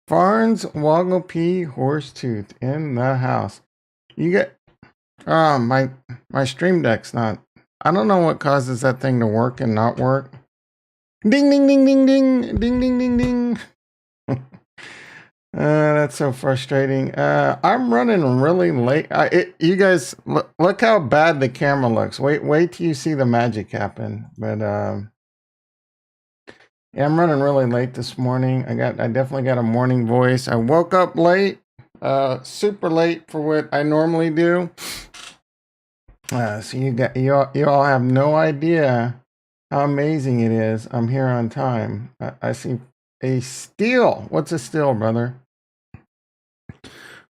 Farns Woggle P Horsetooth in the house. You get my stream deck's not. I don't know what causes that thing to work and not work. Ding ding ding ding ding ding ding ding ding. That's so frustrating. I'm running really late. You guys look how bad the camera looks. Wait till you see the magic happen. But yeah, I'm running really late this morning. I definitely got a morning voice. I woke up late, super late for what I normally do. So you all have no idea how amazing it is. I'm here on time. I see a steal. What's a steal, brother?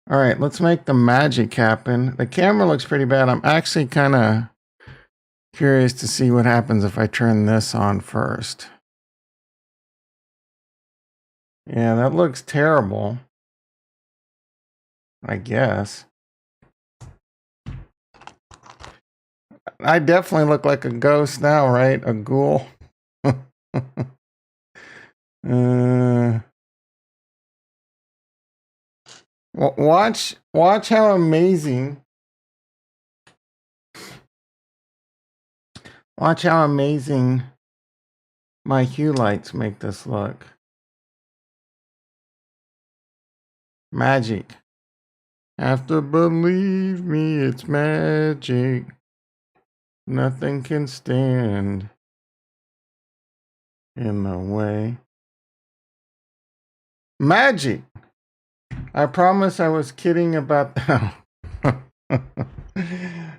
All right, let's make the magic happen. The camera looks pretty bad. I'm actually kind of curious to see what happens if I turn this on first. Yeah, that looks terrible. I guess. I definitely look like a ghost now, right? A ghoul. Watch how amazing. Watch how amazing my hue lights make this look. Magic. Have to believe me, it's magic. Nothing can stand in the way. Magic. I promise I was kidding about that.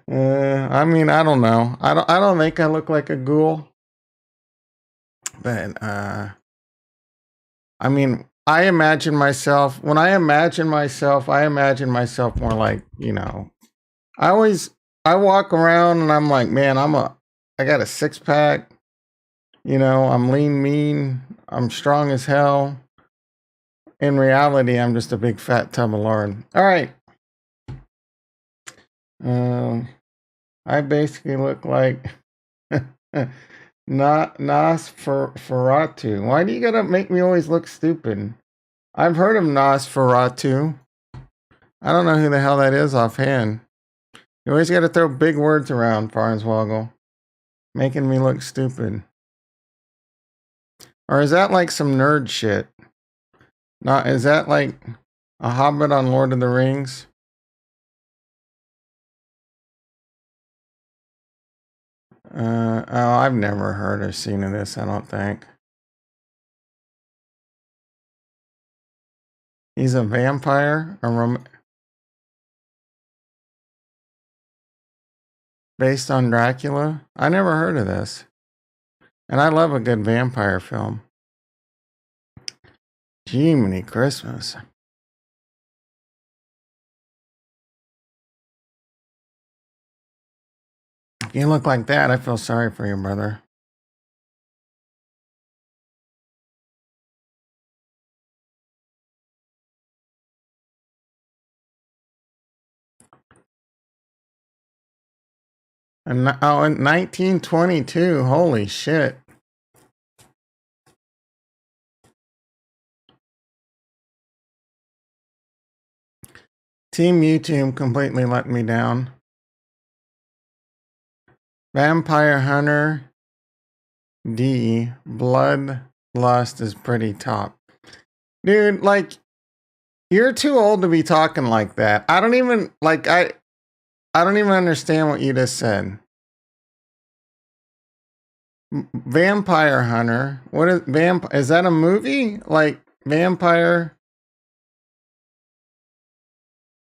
I mean, I don't know. I don't think I look like a ghoul. But I mean, I imagine myself more like, you know, I walk around and I'm like, man, I got a 6-pack, you know, I'm lean, mean, I'm strong as hell. In reality, I'm just a big fat tub of lard. All right. I basically look like Nosferatu. Why do you gotta make me always look stupid? I've heard of Nosferatu. I don't know who the hell that is offhand. You always gotta throw big words around, Farnswoggle. Making me look stupid. Or is that like some nerd shit? Is that like a Hobbit on Lord of the Rings? Oh, I've never heard or seen of this, I don't think. He's a vampire? Based on Dracula? I never heard of this. And I love a good vampire film. Jiminy Christmas. If you look like that, I feel sorry for you, brother. And in 1922, holy shit. Team YouTube completely let me down. Vampire Hunter D. Bloodlust is pretty top. Dude, like, you're too old to be talking like that. I don't even understand what you just said. Vampire Hunter. What is is that a movie? Like Vampire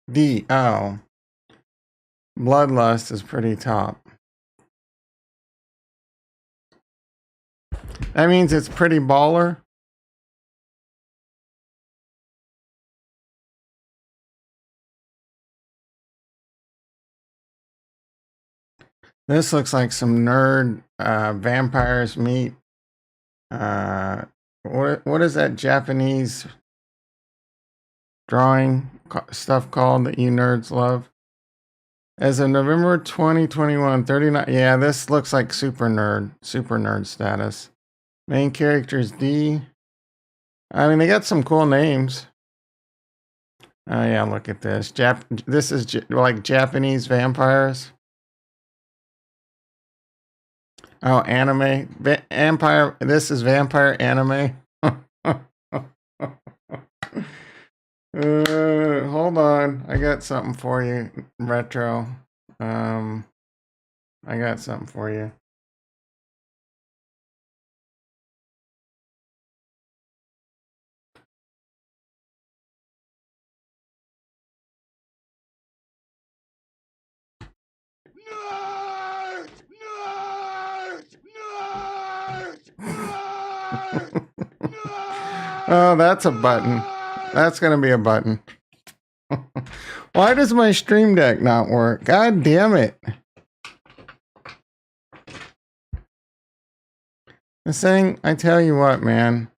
D. Oh. Bloodlust is pretty top. That means it's pretty baller. This looks like some nerd vampires meet. What is that Japanese drawing stuff called that you nerds love? As of November 2021, 39. Yeah, this looks like super nerd status. Main character is D. I mean, they got some cool names. Oh yeah, look at this. This is like Japanese vampires. Oh, anime. Vampire. This is vampire anime. Hold on. I got something for you, Retro. I got something for you. Oh, that's a button. That's gonna be a button. Why does my stream deck not work? God damn it. This thing, I tell you what, man.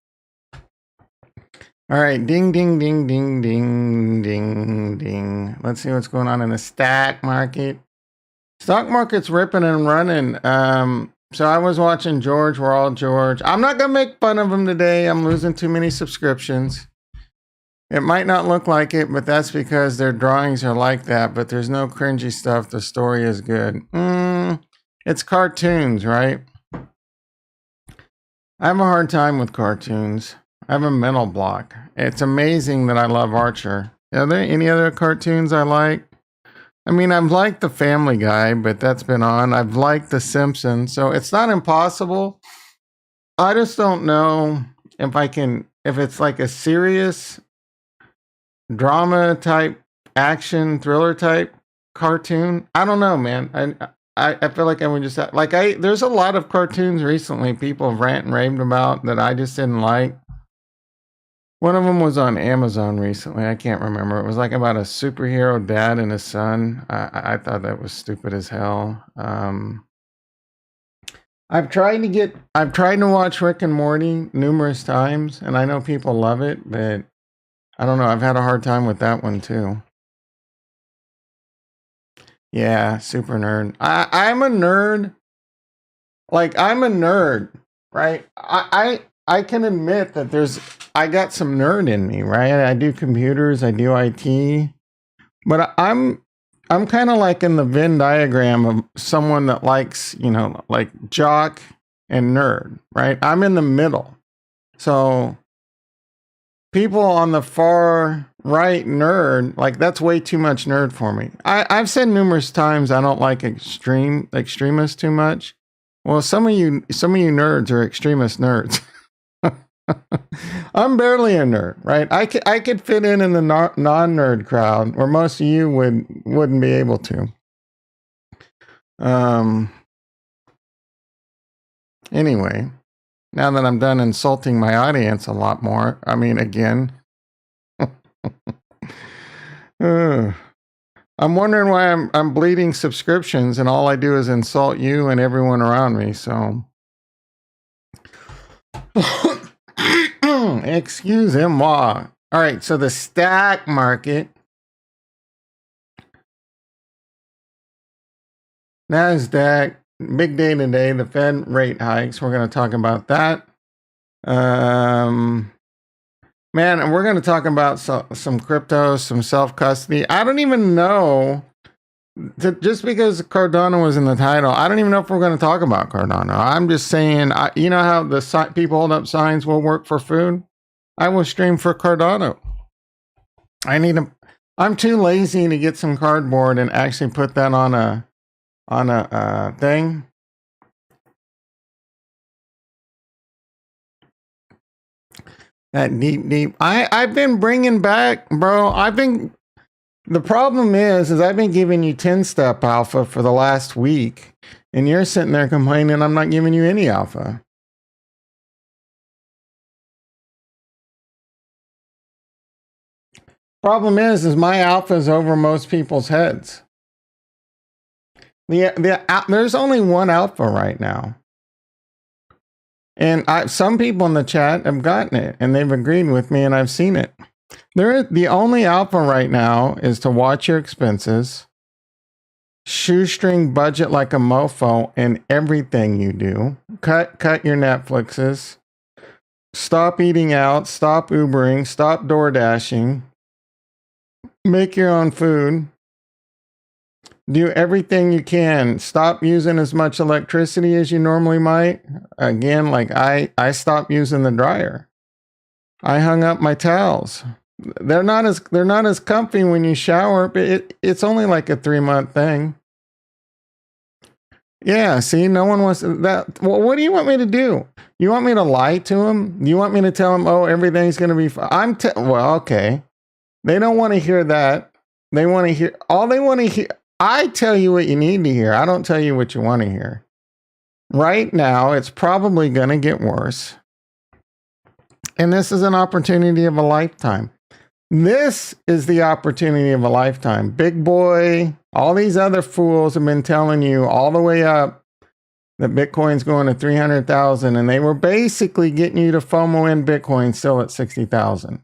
All right, ding, ding, ding, ding, ding, ding, ding. Let's see what's going on in the stock market. Stock market's ripping and running. So I was watching George. We're all George. I'm not gonna make fun of him today. I'm losing too many subscriptions. It might not look like it, but that's because their drawings are like that. But there's no cringy stuff. The story is good. It's cartoons, right? I have a hard time with cartoons. I have a mental block. It's amazing that I love Archer. Are there any other cartoons I like? I mean, I've liked The Family Guy, but that's been on. I've liked The Simpsons, so it's not impossible. I just don't know if if it's like a serious drama type, action thriller type cartoon. I don't know, man. I feel like I would just there's a lot of cartoons recently people have ranted and raved about that I just didn't like. One of them was on Amazon recently. I can't remember. It was like about a superhero dad and his son. I thought that was stupid as hell. I've tried to watch Rick and Morty numerous times, and I know people love it, but I don't know. I've had a hard time with that one too. Yeah, super nerd. I'm a nerd. Like, I'm a nerd, right? I can admit that I got some nerd in me, right? I do computers, I do IT, but I'm kind of like in the Venn diagram of someone that likes, like jock and nerd, right? I'm in the middle. So people on the far right nerd, like that's way too much nerd for me. I've said numerous times I don't like extremists too much. Well, some of you nerds are extremist nerds. I'm barely a nerd, right? I could fit in the non-nerd crowd where most of you wouldn't be able to. Anyway, now that I'm done insulting my audience a lot more, I mean, again, I'm wondering why I'm bleeding subscriptions and all I do is insult you and everyone around me. So, excusez-moi. All right, so the stock market, NASDAQ, big day today. The Fed rate hikes. We're going to talk about that. Man, and we're going to talk about some crypto, some self-custody. I don't even know. Just because Cardano was in the title, I don't even know if we're going to talk about Cardano. I'm just saying, you know how the people hold up signs will work for food? I will stream for Cardano. I'm too lazy to get some cardboard and actually put that on a thing. That deep. I've been bringing back, bro. The problem is I've been giving you 10-step alpha for the last week, and you're sitting there complaining I'm not giving you any alpha. Problem is my alpha is over most people's heads. There's only one alpha right now. And some people in the chat have gotten it, and they've agreed with me, and I've seen it. The only alpha right now is to watch your expenses, shoestring budget like a mofo in everything you do, cut your Netflixes, stop eating out, stop Ubering, stop door dashing, Make your own food. Do everything you can. Stop using as much electricity as you normally might. Again, like I stopped using the dryer. I hung up my towels. They're not as comfy when you shower, but it's only like a 3-month thing. Yeah, see, no one wants that. Well, what do you want me to do? You want me to lie to him? You want me to tell him, oh, everything's going to be fine? Well, okay. They don't want to hear that. They want to hear, all they want to hear. I tell you what you need to hear. I don't tell you what you want to hear. Right now, it's probably going to get worse. And this is an opportunity of a lifetime. This is the opportunity of a lifetime. Big boy, all these other fools have been telling you all the way up that Bitcoin's going to 300,000, and they were basically getting you to FOMO in Bitcoin still at 60,000.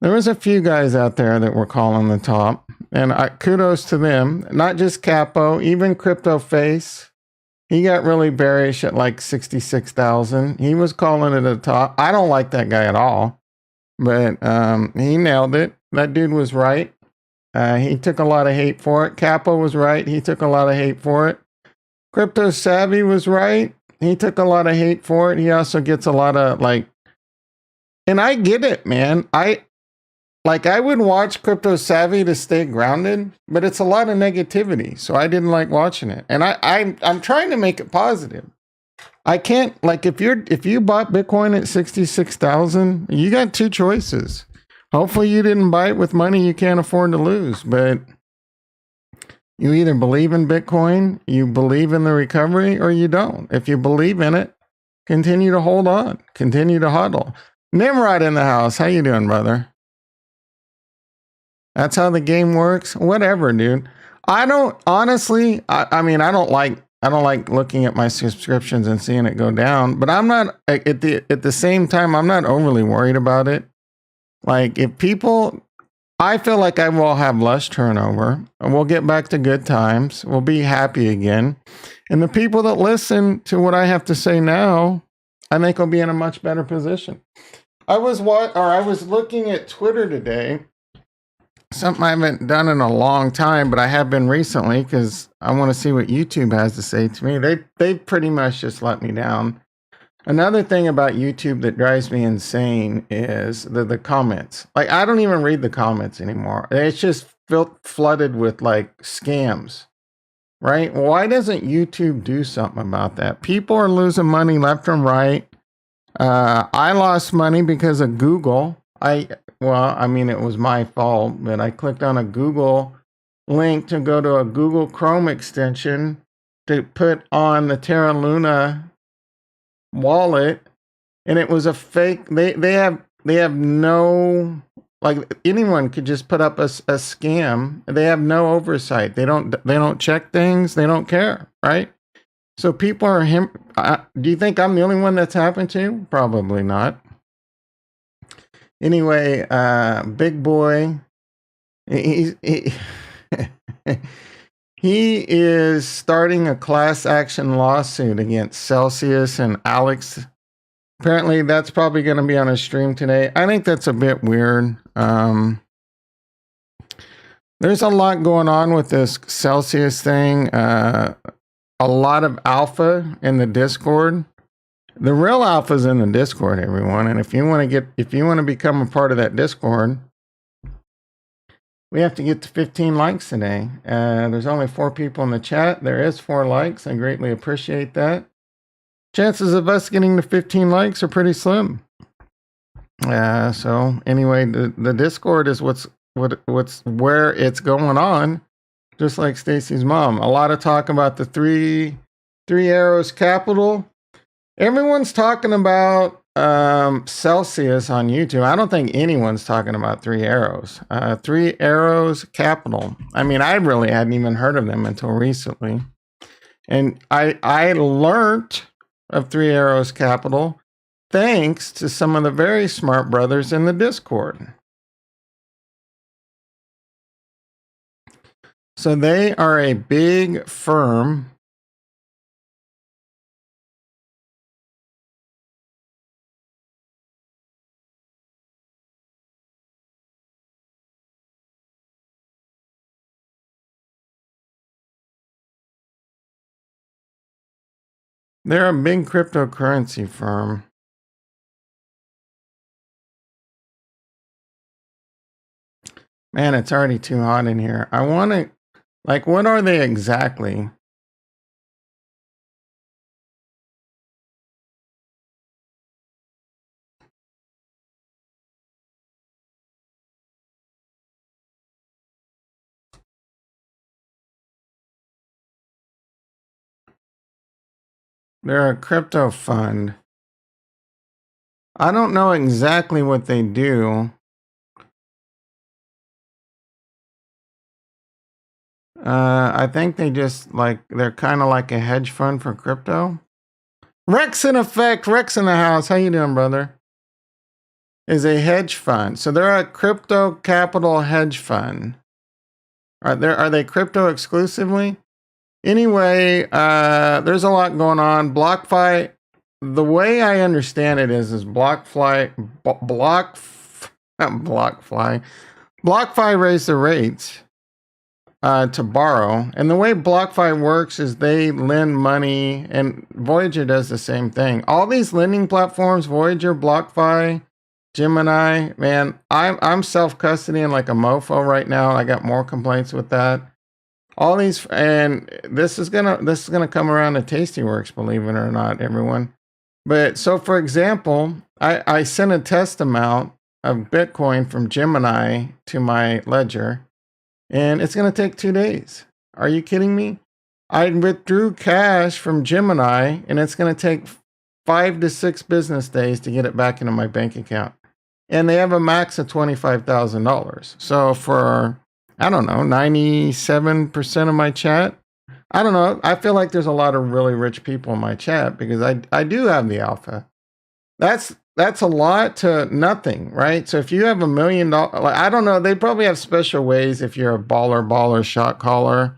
There was a few guys out there that were calling the top, and kudos to them. Not just Capo, even Crypto Face. He got really bearish at like 66,000. He was calling it a top. I don't like that guy at all, but he nailed it. That dude was right. He took a lot of hate for it. Capo was right. He took a lot of hate for it. Crypto Savvy was right. He took a lot of hate for it. He also gets a lot of like, and I get it, man. I would watch Crypto Savvy to stay grounded, but it's a lot of negativity. So I didn't like watching it. And I'm trying to make it positive. I can't, like, if you bought Bitcoin at 66,000, you got two choices. Hopefully you didn't buy it with money you can't afford to lose, but you either believe in Bitcoin, you believe in the recovery, or you don't. If you believe in it, continue to hold on, continue to huddle. Nimrod in the house. How you doing, brother? That's how the game works. Whatever, dude. I don't honestly. I mean, I don't like looking at my subscriptions and seeing it go down. But I'm not at the same time. I'm not overly worried about it. Like if people, I feel like I will have less turnover, and we'll get back to good times. We'll be happy again, and the people that listen to what I have to say now, I think will be in a much better position. I was looking at Twitter today. Something I haven't done in a long time, but I have been recently because I want to see what YouTube has to say to me. They pretty much just let me down. Another thing about YouTube that drives me insane is the comments. Like I don't even read the comments anymore. It's just flooded with like scams, right? Why doesn't YouTube do something about that? People are losing money left and right. I lost money because of Google. I mean, it was my fault, but I clicked on a Google link to go to a Google Chrome extension to put on the Terra Luna wallet, and it was a fake. They have no, like anyone could just put up a scam. They have no oversight. They don't check things. They don't care, right? So people are do you think I'm the only one that's happened to? Probably not. Anyway, big boy, he he is starting a class action lawsuit against Celsius and Alex. Apparently, that's probably going to be on a stream today. I think that's a bit weird. There's a lot going on with this Celsius thing. A lot of alpha in the Discord. The real alpha's in the Discord, everyone. And if you want to become a part of that Discord, we have to get to 15 likes today. There's only 4 people in the chat. There is 4 likes. I greatly appreciate that. Chances of us getting to 15 likes are pretty slim. So anyway, the Discord is what's where it's going on. Just like Stacy's mom. A lot of talk about the three arrows capital. Everyone's talking about Celsius on YouTube. I don't think anyone's talking about 3 arrows. 3 arrows capital. I mean, I really hadn't even heard of them until recently. And I learned of 3 arrows capital thanks to some of the very smart brothers in the Discord. So they are a big firm. They're a big cryptocurrency firm. Man, it's already too hot in here. I want to, like, what are they exactly? They're a crypto fund. I don't know exactly what they do. I think they just they're kind of like a hedge fund for crypto. Rex in effect, Rex in the house. How you doing, brother? Is a hedge fund. So they're a crypto capital hedge fund. Are they crypto exclusively? Anyway, there's a lot going on. BlockFi, the way I understand it is BlockFi raised the rates to borrow. And the way BlockFi works is they lend money, and Voyager does the same thing. All these lending platforms, Voyager, BlockFi, Gemini, man, I'm self-custodying like a mofo right now. I got more complaints with that. All these, and this is gonna come around to Tastyworks, believe it or not, everyone. But so, for example, I sent a test amount of Bitcoin from Gemini to my ledger, and it's gonna take 2 days. Are you kidding me? I withdrew cash from Gemini, and it's gonna take 5 to 6 business days to get it back into my bank account. And they have a max of $25,000. So for, I don't know, 97% of my chat, I don't know. I feel like there's a lot of really rich people in my chat because I do have the alpha. That's a lot to nothing, right? So if you have $1 million, like, I don't know, they probably have special ways if you're a baller shot caller,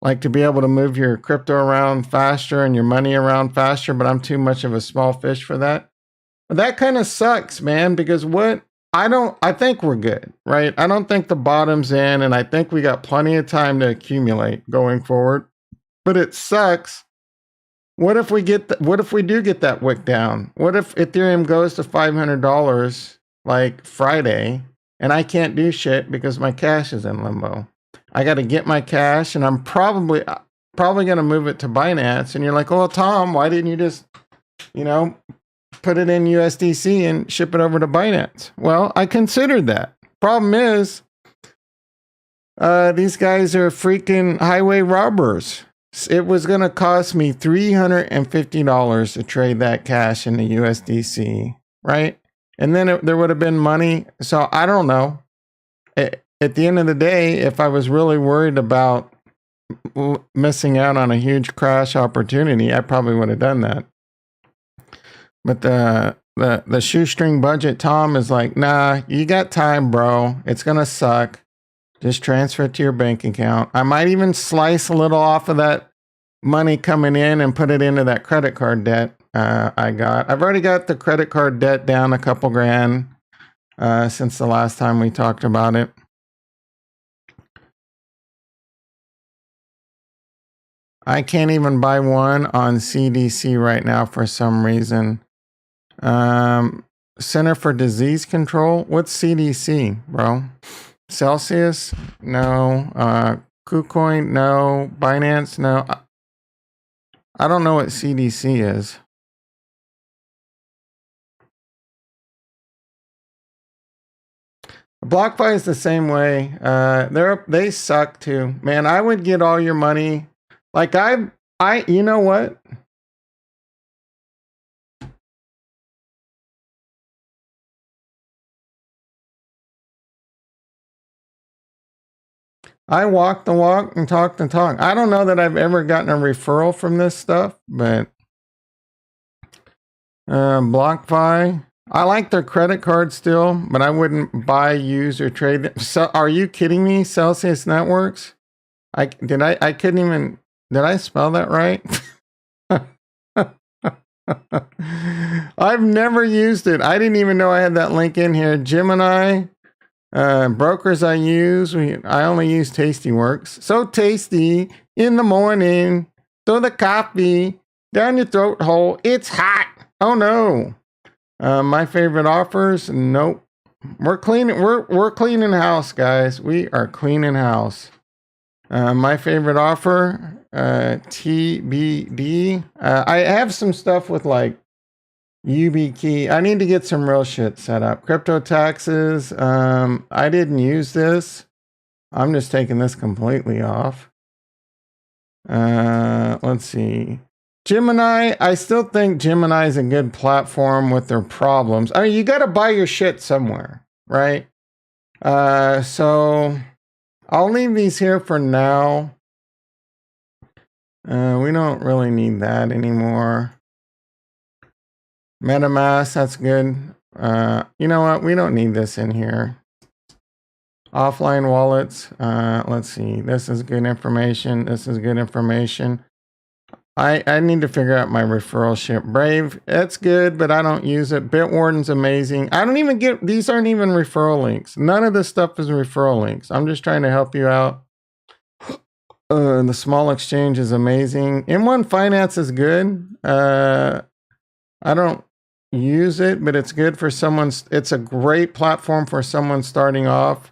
like to be able to move your crypto around faster and your money around faster, but I'm too much of a small fish for that. But that kind of sucks, man, because I think we're good, right? I don't think the bottom's in, and I think we got plenty of time to accumulate going forward. But it sucks. What if we do get that wick down? What if Ethereum goes to $500 like Friday and I can't do shit because my cash is in limbo? I got to get my cash, and I'm probably going to move it to Binance. And you're like, "Oh, Tom, why didn't you just, put it in USDC and ship it over to Binance?" Well, I considered that. Problem is, these guys are freaking highway robbers. It was going to cost me $350 to trade that cash into USDC, right? And then there would have been money. So I don't know. At the end of the day, if I was really worried about missing out on a huge crash opportunity, I probably would have done that. But the shoestring budget, Tom, is like, nah, you got time, bro. It's going to suck. Just transfer it to your bank account. I might even slice a little off of that money coming in and put it into that credit card debt I got. I've already got the credit card debt down a couple grand since the last time we talked about it. I can't even buy one on CDC right now for some reason. Center for Disease Control. What's CDC, bro? Celsius? No. KuCoin? No. Binance? No. I don't know what CDC is. BlockFi is the same way. They suck too. Man, I would get all your money. Like you know what? I walk the walk and talk the talk. I don't know that I've ever gotten a referral from this stuff, but BlockFi, I like their credit card still, but I wouldn't buy, use, or trade them. So, are you kidding me? Celsius Networks? Did I spell that right? I've never used it. I didn't even know I had that link in here. Gemini. Brokers I use, I only use Tastyworks. So tasty in the morning. So the coffee. down your throat hole. It's hot. Oh no. My favorite offers. Nope. We're cleaning. We're cleaning house, guys. We are cleaning house. My favorite offer. TBD. I have some stuff with like YubiKey. I need to get some real shit set up. Crypto taxes. I didn't use this. I'm just taking this completely off. Let's see. Gemini, I still think Gemini is a good platform with their problems. I mean, you got to buy your shit somewhere, right? So I'll leave these here for now. We don't really need that anymore. MetaMask, that's good. You know what? We don't need this in here. Offline wallets. Let's see. This is good information. This is good information. I need to figure out my referral ship. Brave, that's good, but I don't use it. Bitwarden's amazing. I don't even get, these aren't even referral links. None of this stuff is referral links. I'm just trying to help you out. The small exchange is amazing. M1 Finance is good. I don't use it, but it's good for someone's, it's a great platform for someone starting off.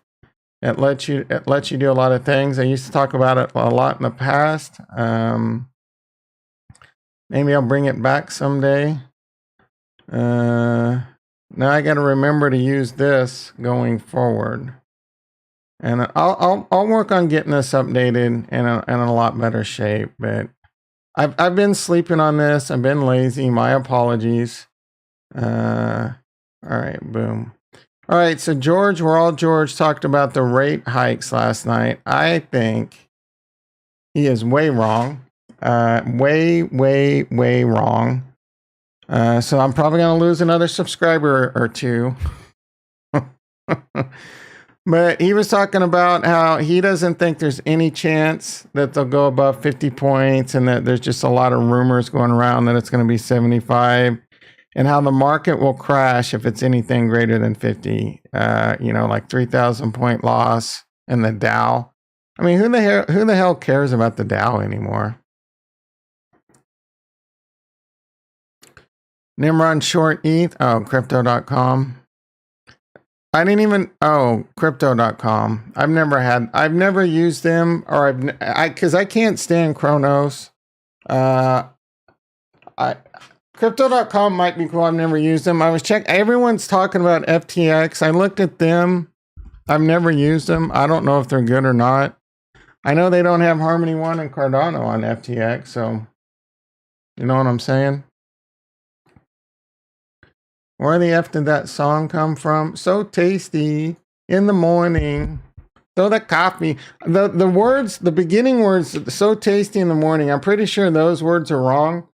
It lets you do a lot of things. I used to talk about it a lot in the past. Maybe I'll bring it back someday. Now I got to remember to use this going forward, and I'll work on getting this updated and in a lot better shape. But I've been sleeping on this. I've been lazy. My apologies. All right, boom. All right, so George talked about the rate hikes last night. I think he is way wrong. Way wrong. So I'm probably going to lose another subscriber or two. But he was talking about how he doesn't think there's any chance that they'll go above 50 points, and that there's just a lot of rumors going around that it's going to be 75, and how the market will crash if it's anything greater than 50. You know, like 3,000 point loss in the Dow. I mean, who the hell cares about the Dow anymore? Nimrod short ETH. Oh, crypto.com. I didn't even, crypto.com. I've never used them, or because I can't stand Chronos. Crypto.com might be cool. I've never used them. I was checking, everyone's talking about FTX. I looked at them. I've never used them. I don't know if they're good or not. I know they don't have Harmony One and Cardano on FTX, so you know what I'm saying? Where the F did that song come from? So tasty in the morning. Throw that coffee. The words, the beginning words, so tasty in the morning. I'm pretty sure those words are wrong.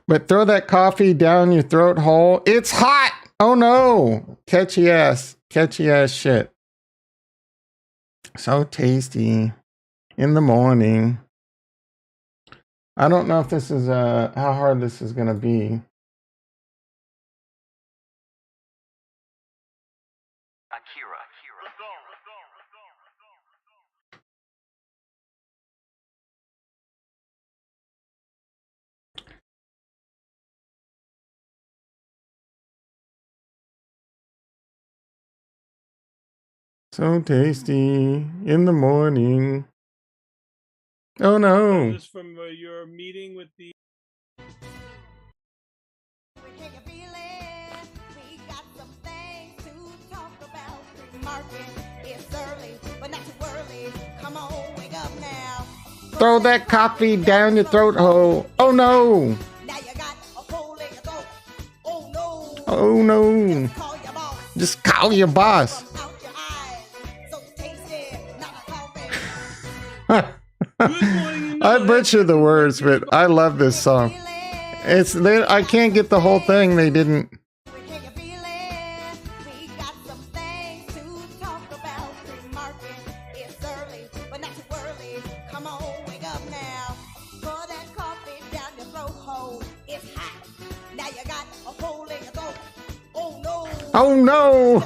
But throw that coffee down your throat hole. It's hot. Oh no. Catchy ass shit. So tasty in the morning. I don't know if this is how hard this is gonna be. So tasty in the morning. Oh no. This from your meeting with the Throw that coffee down your throat hole. Oh no. Oh no. Just call your boss. I butcher the words, but I love this song. I can't get the whole thing. They didn't. Oh no.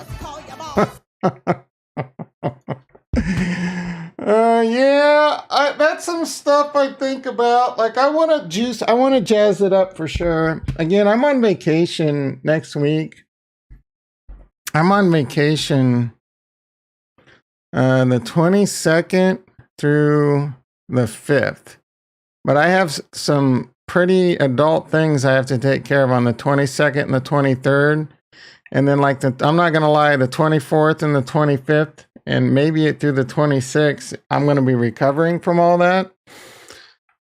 Yeah, That's some stuff I think about. Like, I want to jazz it up for sure. Again, I'm on vacation next week. I'm on vacation the 22nd through the 5th. But I have some pretty adult things I have to take care of on the 22nd and the 23rd. And then, like, I'm not going to lie, the 24th and the 25th, and maybe through the 26th, I'm going to be recovering from all that.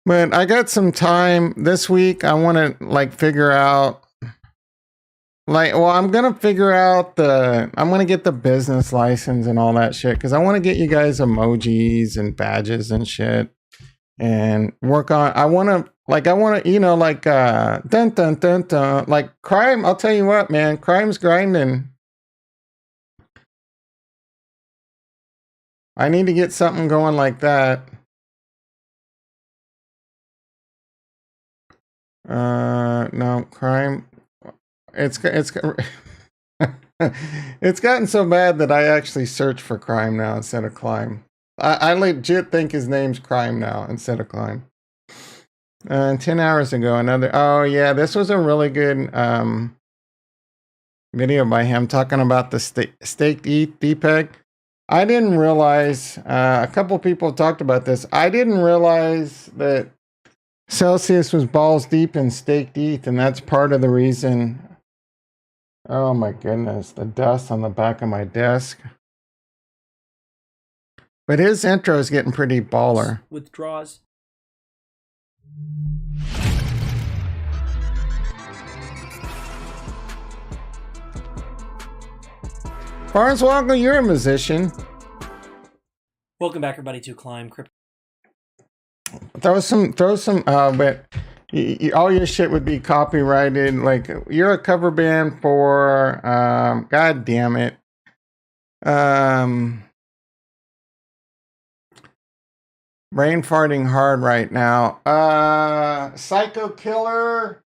But I got some time this week. I want to, like, figure out, like, well, I'm going to figure out I'm going to get the business license and all that shit, because I want to get you guys emojis and badges and shit. And work on, I want to, you know, like, dun, dun, dun, dun, like crime. I'll tell you what, man, crime's grinding. I need to get something going like that. No, crime. It's it's gotten so bad that I actually search for crime now instead of climb. I legit think his name's Crime now instead of Climb. 10 hours ago, oh yeah, this was a really good video by him talking about the staked ETH DPEG. I didn't realize, a couple people talked about this. I didn't realize that Celsius was balls deep in staked ETH, and that's part of the reason. Oh my goodness, the dust on the back of my desk. But his intro is getting pretty baller. Withdraws. Barnes Walker, you're a musician. Welcome back, everybody, to Climb Crypto. Throw some. But all your shit would be copyrighted. Like, you're a cover band for. God damn it. Brain farting hard right now. Psycho Killer.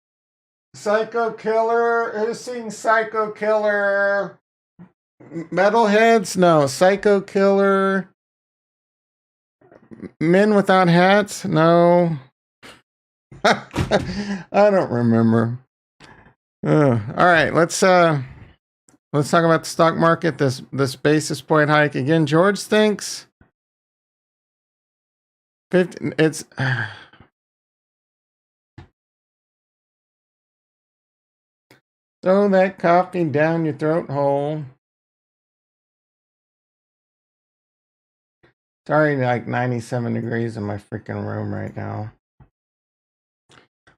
Who sings Psycho Killer? Metalheads? No. Psycho Killer. Men Without Hats? No. I don't remember. All right, let's talk about the stock market. This basis point hike again. George thinks 50. It's throw that coffee down your throat hole. It's already like 97 degrees in my freaking room right now.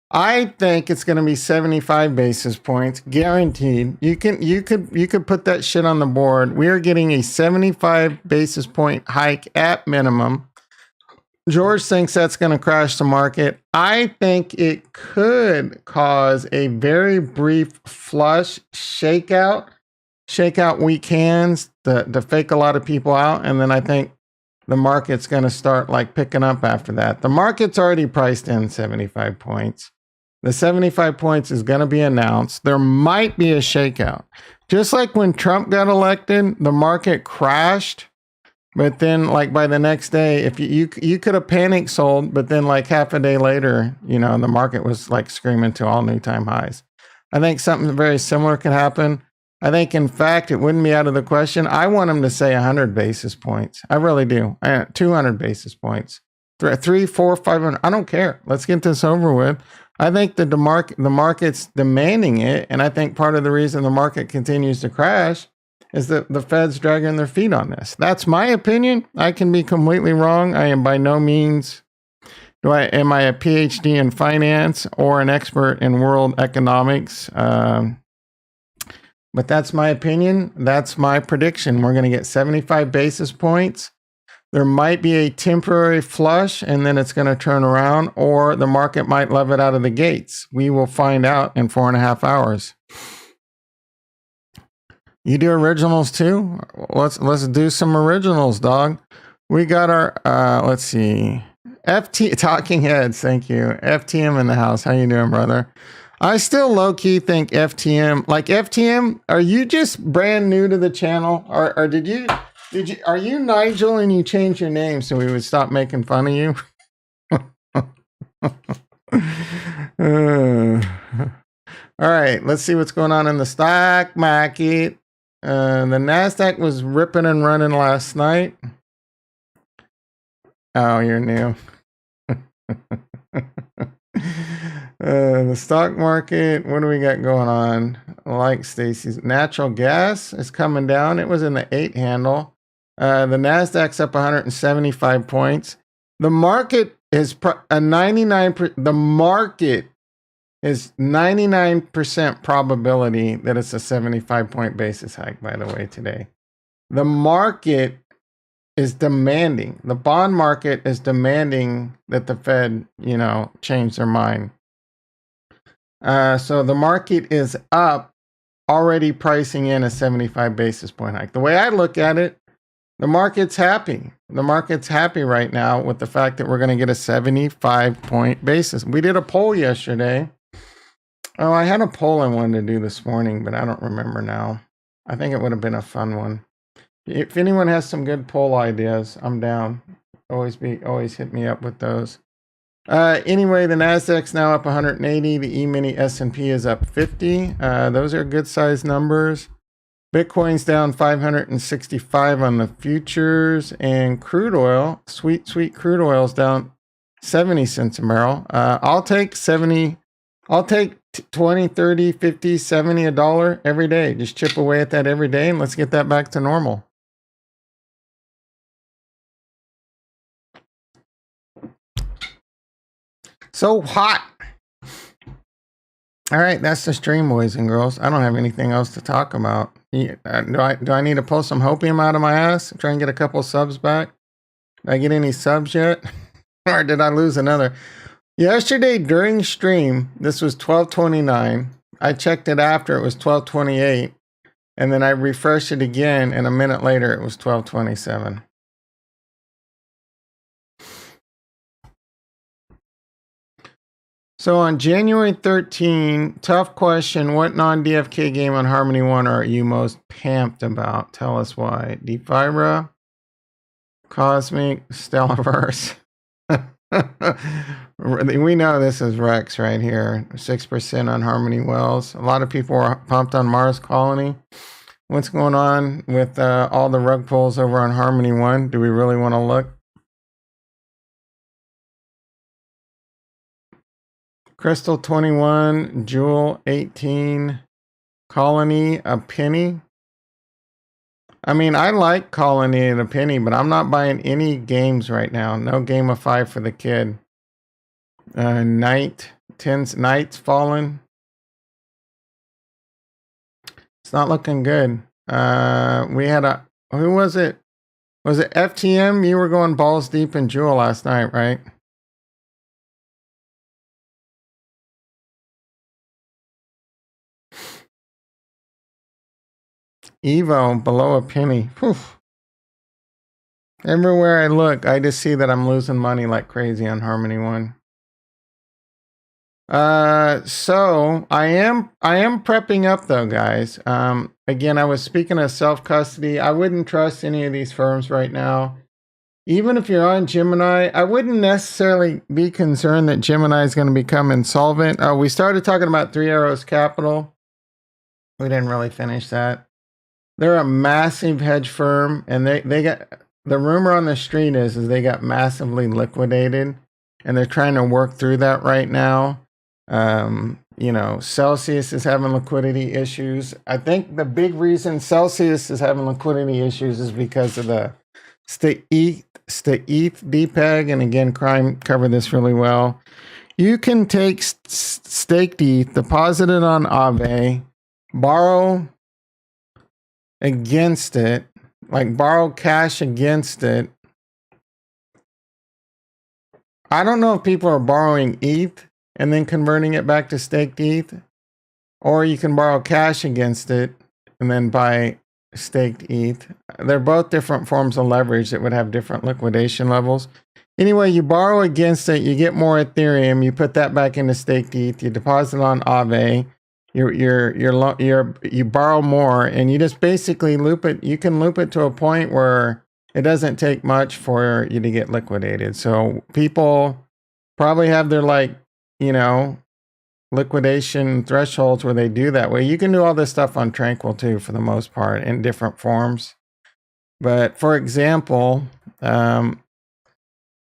I think it's going to be 75 basis points, guaranteed. You could put that shit on the board. We are getting a 75 basis point hike at minimum. George thinks that's going to crash the market. I think it could cause a very brief flush shakeout weak hands to fake a lot of people out, and then I think the market's going to start like picking up after that. The market's already priced in 75 points. The 75 points is going to be announced. There might be a shakeout. Just like when Trump got elected, the market crashed. But then, like, by the next day, if you could have panic sold, but then like half a day later, you know, the market was like screaming to all new time highs. I think something very similar could happen. I think, in fact, it wouldn't be out of the question. I want them to say 100 basis points. I really do. 200 basis points. 3, 4, 500. I don't care. Let's get this over with. I think that the market's demanding it. And I think part of the reason the market continues to crash is that the Fed's dragging their feet on this. That's my opinion. I can be completely wrong. I am by no means, am I a PhD in finance or an expert in world economics? But that's my opinion. That's my prediction. We're going to get 75 basis points. There might be a temporary flush and then it's going to turn around, or the market might love it out of the gates. We will find out in 4.5 hours. You do originals too? Let's do some originals, dog. We got our let's see. FT Talking Heads, thank you. FTM in the house. How you doing, brother? I still low-key think FTM, are you just brand new to the channel? Or did you Are you Nigel and you changed your name so we would stop making fun of you? All right, let's see what's going on in the stock market. The NASDAQ was ripping and running last night. Oh, you're new. The stock market, what do we got going on? Like Stacy's, natural gas is coming down. It was in the 8 handle. The NASDAQ's up 175 points. The market is a 99%. The market is 99% probability that it's a 75-point basis hike, by the way, today. The market is demanding, the bond market is demanding that the Fed, change their mind. So the market is up, already pricing in a 75 basis point hike. The way I look at it, the market's happy. The market's happy right now with the fact that we're going to get a 75-point basis. We did a poll yesterday. Oh, I had a poll I wanted to do this morning, but I don't remember now. I think it would have been a fun one. If anyone has some good poll ideas, I'm down. Always hit me up with those. Anyway, the Nasdaq's now up 180. The E-mini S&P is up 50. Those are good sized numbers. Bitcoin's down 565 on the futures, and crude oil, sweet crude oil, is down 70 cents a barrel. I'll take 70. I'll take 20, 30, 50, 70, $1 every day. Just chip away at that every day, and let's get that back to normal. So hot. All right, that's the stream, boys and girls. I don't have anything else to talk about. Do I need to pull some hopium out of my ass? Try and get a couple subs back? Did I get any subs yet? Or did I lose another? Yesterday during stream, this was 12:29. I checked it after, it was 12:28. And then I refreshed it again, and a minute later it was 12:27. So on January 13, tough question. What non-DFK game on Harmony 1 are you most pamped about? Tell us why. Defibra, Cosmic, Stellaverse. We know this is Rex right here. 6% on Harmony Wells. A lot of people are pumped on Mars Colony. What's going on with all the rug pulls over on Harmony 1? Do we really want to look? Crystal 21, Jewel 18, Colony a penny. I mean, I like Colony at a penny, but I'm not buying any games right now. No Game of 5 for the kid. Knights Fallen. It's not looking good. We had who was it? Was it FTM? You were going balls deep in Jewel last night, right? Evo below a penny. Whew. Everywhere I look, I just see that I'm losing money like crazy on Harmony 1. So I am prepping up though, guys. Again, I was speaking of self-custody. I wouldn't trust any of these firms right now. Even if you're on Gemini, I wouldn't necessarily be concerned that Gemini is going to become insolvent. We started talking about Three Arrows Capital. We didn't really finish that. They're a massive hedge firm, and they got, the rumor on the street is they got massively liquidated, and they're trying to work through that right now. Celsius is having liquidity issues. I think the big reason Celsius is having liquidity issues is because of the ETH DPEG, and again, Crime covered this really well. You can take staked ETH, deposit it on Aave, borrow against it, like borrow cash against it. I don't know if people are borrowing ETH and then converting it back to staked ETH, or you can borrow cash against it and then buy staked ETH. They're both different forms of leverage that would have different liquidation levels. Anyway, you borrow against it, you get more Ethereum, you put that back into staked ETH, you deposit on Aave, you borrow more, and you just basically loop it. You can loop it to a point where it doesn't take much for you to get liquidated. So people probably have their liquidation thresholds where they do that way. You can do all this stuff on Tranquil too, for the most part, in different forms. But for example,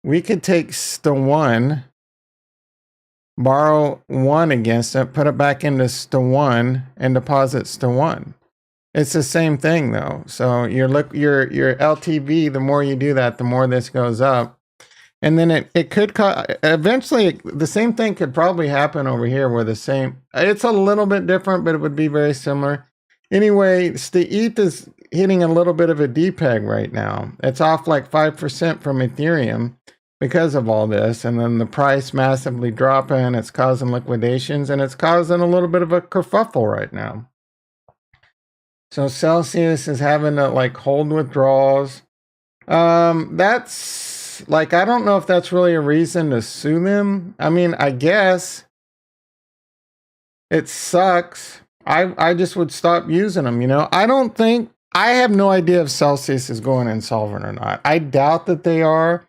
we could take STA1, borrow 1 against it, put it back into STA1, and deposit STA1. It's the same thing though. So your LTV, the more you do that, the more this goes up. And then it could eventually the same thing could probably happen over here where it's a little bit different, but it would be very similar. Anyway, the ETH is hitting a little bit of a depeg right now. It's off like 5% from Ethereum because of all this. And then the price massively dropping, it's causing liquidations, and it's causing a little bit of a kerfuffle right now. So Celsius is having to hold withdrawals. That's I don't know if that's really a reason to sue them. I mean, I guess it sucks. I just would stop using them, I have no idea if Celsius is going insolvent or not. I doubt that they are,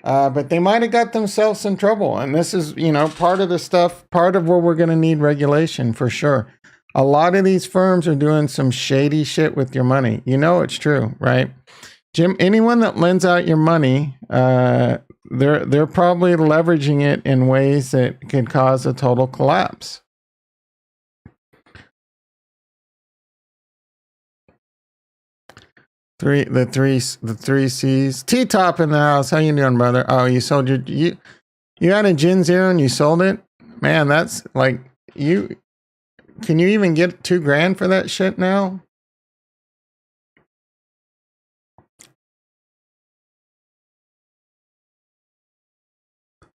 but they might have got themselves in trouble. And this is, part of the stuff, part of where we're going to need regulation for sure. A lot of these firms are doing some shady shit with your money. It's true, right? Jim, anyone that lends out your money, they're probably leveraging it in ways that could cause a total collapse. The three C's. T-Top in the house. How you doing, brother? Oh, you sold you had a Gen Zero and you sold it? Man, that's you. Can you even get $2,000 for that shit now?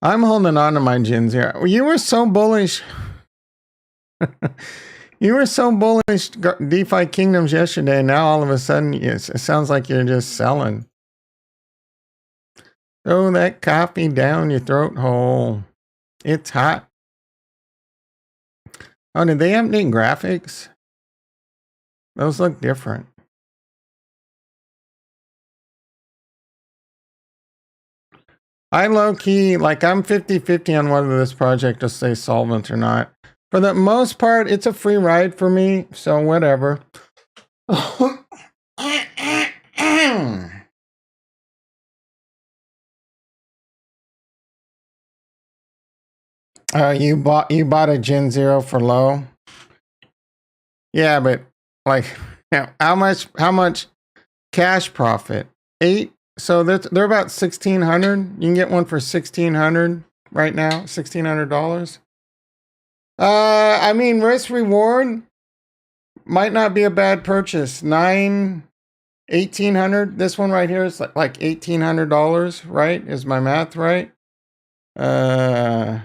I'm holding on to my Gen Zero. You were so bullish. You were so bullish DeFi Kingdoms yesterday. Now all of a sudden it sounds like you're just selling. Throw that coffee down your throat hole. It's hot. Oh, did they update graphics? Those look different. I low-key, I'm 50-50 on whether this project will stay solvent or not. For the most part, it's a free ride for me, so whatever. You bought a Gen Zero for low? Yeah, but how much cash profit? 8. So they're about 1,600. You can get one for 1,600 right now. $1,600. I mean, risk reward might not be a bad purchase. 1,800. This one right here is like $1,800, right? Is my math right? Good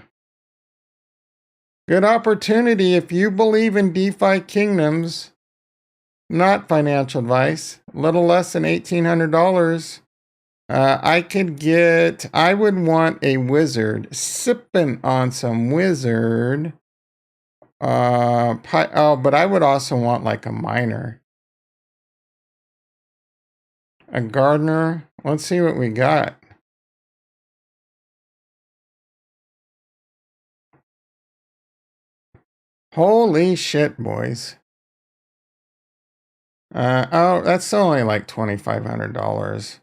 opportunity if you believe in DeFi Kingdoms. Not financial advice. A little less than $1,800. I would want a wizard. Sipping on some wizard. But I would also want a miner. A gardener. Let's see what we got. Holy shit, boys. That's only $2,500.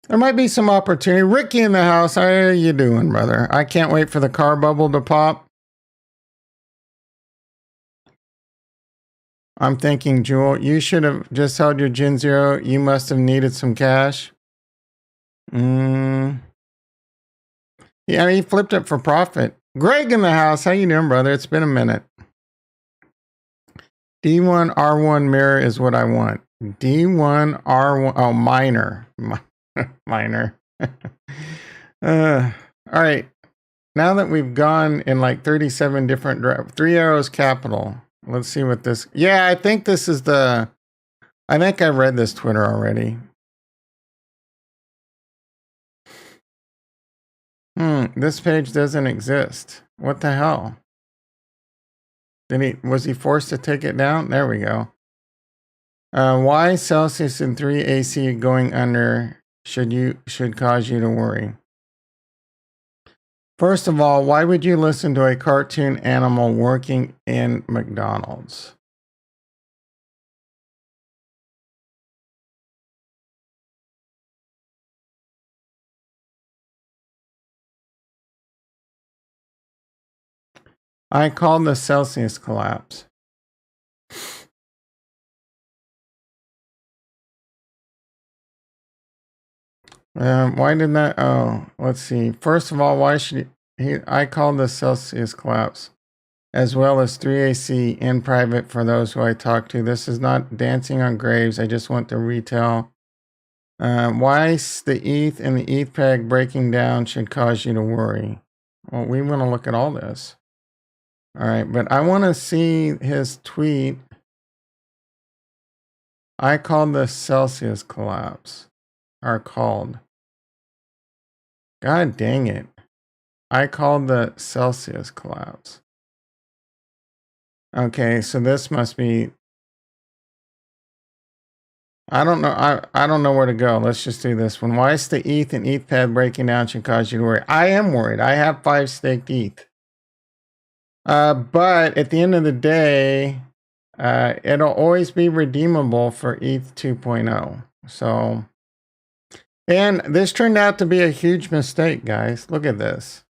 There might be some opportunity. Ricky in the house. How are you doing, brother? I can't wait for the car bubble to pop. I'm thinking, Jewel, you should have just held your Gen Zero. You must have needed some cash. Yeah, he flipped it for profit. Greg in the house. How you doing, brother? It's been a minute. D1 R1 mirror is what I want. D1 R1. Oh, miner. Minor. All right. Now that we've gone in 37 different 3 Arrows Capital. Let's see what this. Yeah, I think this is I think I read this Twitter already. This page doesn't exist. What the hell? Was he forced to take it down? There we go. Why Celsius and 3 AC going under should cause you to worry. First of all, why would you listen to a cartoon animal working in McDonald's? I called the Celsius collapse. Why did that? Oh, let's see. First of all, why should I called the Celsius collapse, as well as 3AC in private for those who I talk to. This is not dancing on graves. I just want to retell. Why the ETH and the ETH peg breaking down should cause you to worry. Well, we want to look at all this. All right, but I want to see his tweet. I called the Celsius collapse. Or called. God dang it. I called the Celsius collapse. Okay, so this must be. I don't know. I don't know where to go. Let's just do this one. Why is the ETH and ETH pad breaking down should cause you to worry? I am worried. I have 5 staked ETH. But at the end of the day, it'll always be redeemable for ETH 2.0. So, and this turned out to be a huge mistake, guys. Look at this.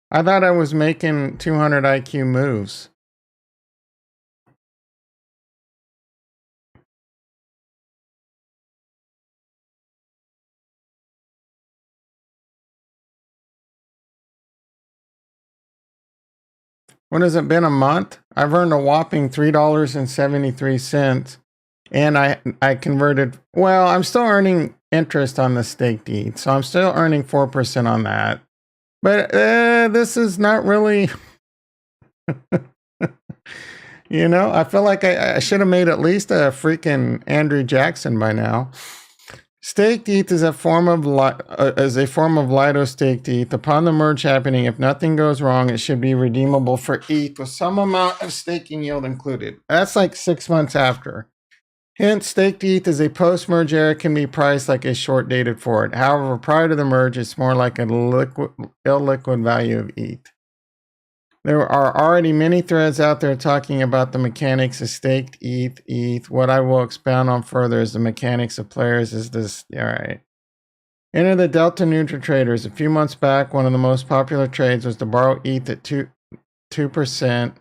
I thought I was making 200 IQ moves. What has it been, a month? I've earned a whopping $3.73, and I converted. Well, I'm still earning interest on the staked ETH, so I'm still earning 4% on that. But this is not really. You know, I feel like I should have made at least a freaking Andrew Jackson by now. Staked ETH is a form of Lido staked ETH. Upon the merge happening, if nothing goes wrong, it should be redeemable for ETH with some amount of staking yield included. That's like 6 months after. Hence, staked ETH is a post-merge era, can be priced like a short-dated forward. However, prior to the merge, it's more like a illiquid value of ETH. There are already many threads out there talking about the mechanics of staked ETH. What I will expound on further is the mechanics of players is this. All right. Enter the Delta Neutral traders. A few months back, one of the most popular trades was to borrow ETH at 2%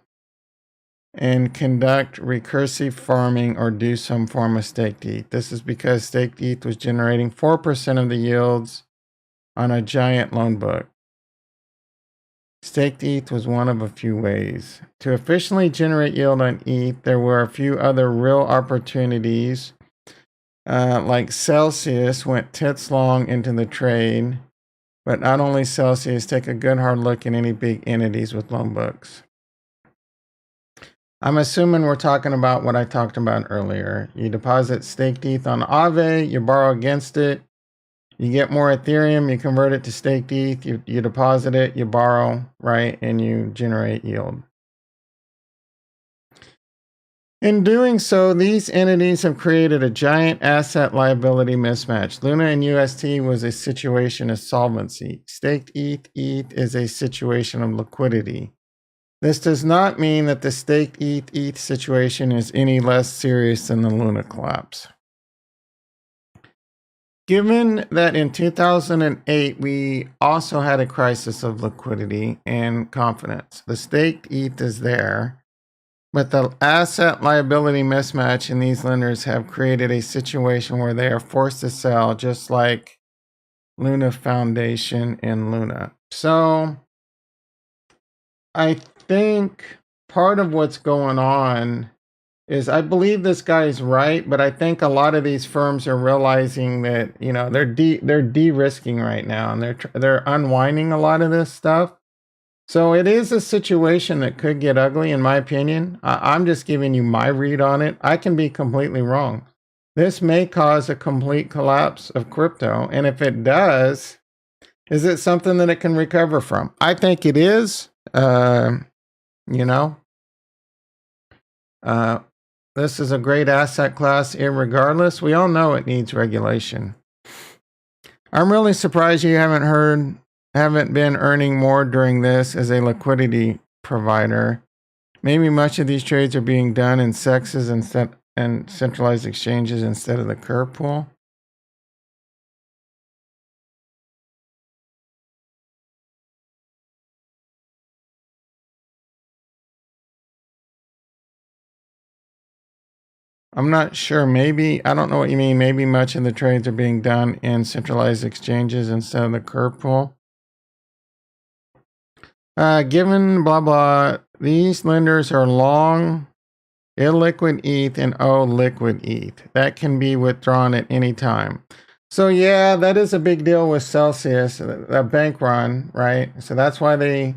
and conduct recursive farming or do some form of staked ETH. This is because staked ETH was generating 4% of the yields on a giant loan book. Staked ETH was one of a few ways. To efficiently generate yield on ETH, there were a few other real opportunities, like Celsius went tits long into the trade, but not only Celsius, take a good hard look at any big entities with loan books. I'm assuming we're talking about what I talked about earlier. You deposit staked ETH on ADA, you borrow against it, you get more Ethereum, you convert it to staked ETH, you deposit it, you borrow, right? And you generate yield. In doing so, these entities have created a giant asset liability mismatch. Luna and UST was a situation of solvency. Staked ETH is a situation of liquidity. This does not mean that the staked ETH situation is any less serious than the Luna collapse. Given that in 2008, we also had a crisis of liquidity and confidence. The staked ETH is there, but the asset liability mismatch in these lenders have created a situation where they are forced to sell, just like Luna Foundation and Luna. So I think part of what's going on is I believe this guy's right, but I think a lot of these firms are realizing that, you know, they're de-risking right now, and they're unwinding a lot of this stuff. So it is a situation that could get ugly, in my opinion. I'm just giving you my read on it. I can be completely wrong. This may cause a complete collapse of crypto, and if it does, Is it something that it can recover from? I think it is. You know, this is a great asset class, irregardless. We all know it needs regulation. I'm really surprised you haven't been earning more during this as a liquidity provider. Maybe much of these trades are being done in sexes and centralized exchanges instead of the curve pool. I'm not sure. Maybe, I don't know what you mean. Maybe much of the trades are being done in centralized exchanges instead of the curve pool. Given blah, blah, these lenders are long illiquid ETH and liquid ETH. That can be withdrawn at any time. So yeah, that is a big deal with Celsius, a bank run, right? So that's why they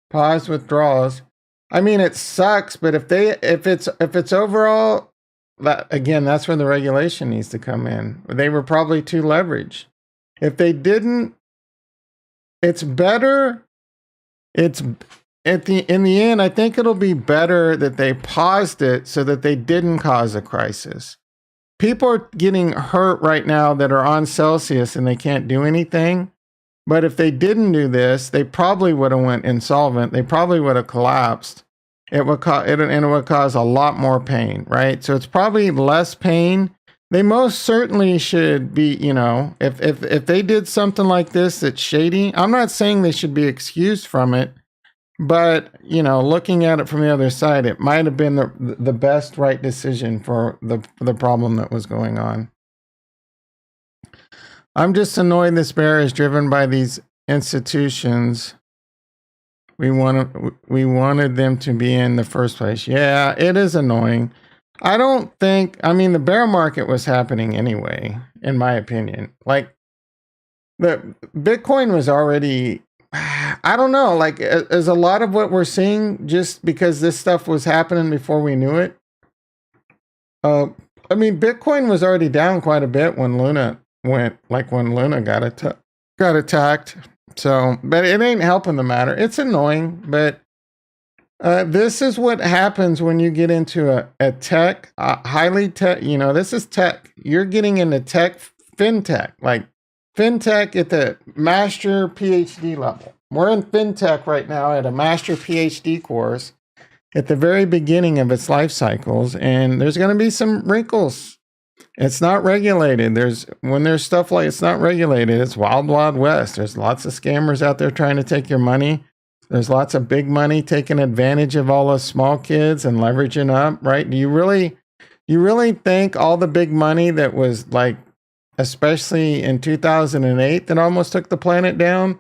paused withdrawals. I mean, it sucks, but if it's overall, that again, that's where the regulation needs to come in. They were probably too leveraged. If they didn't, it's better. It's in the end, I think it'll be better that they paused it so that they didn't cause a crisis. People are getting hurt right now that are on Celsius and they can't do anything. But if they didn't do this, they probably would have went insolvent. They probably would have collapsed. It would cause a lot more pain, right? So it's probably less pain. They most certainly should be, you know, if they did something like this that's shady, I'm not saying they should be excused from it, but, you know, looking at it from the other side, it might have been the best right decision for the problem that was going on. I'm just annoyed this bear is driven by these institutions. We wanted them to be in the first place. Yeah, it is annoying. I mean, the bear market was happening anyway, in my opinion. Like, the Bitcoin was already, I don't know, like, is a lot of what we're seeing just because this stuff was happening before we knew it? I mean, Bitcoin was already down quite a bit when Luna went, like when Luna got attacked. So, but it ain't helping the matter. It's annoying, but this is what happens when you get into a tech, highly tech, you know, this is tech. You're getting into tech, fintech, like fintech at the master PhD level. We're in fintech right now at a master PhD course at the very beginning of its life cycles. And there's going to be some wrinkles. It's not regulated. When there's stuff like it's not regulated, it's wild, wild west. There's lots of scammers out there trying to take your money. There's lots of big money taking advantage of all the small kids and leveraging up, right? Do you really think all the big money that was like, especially in 2008, that almost took the planet down?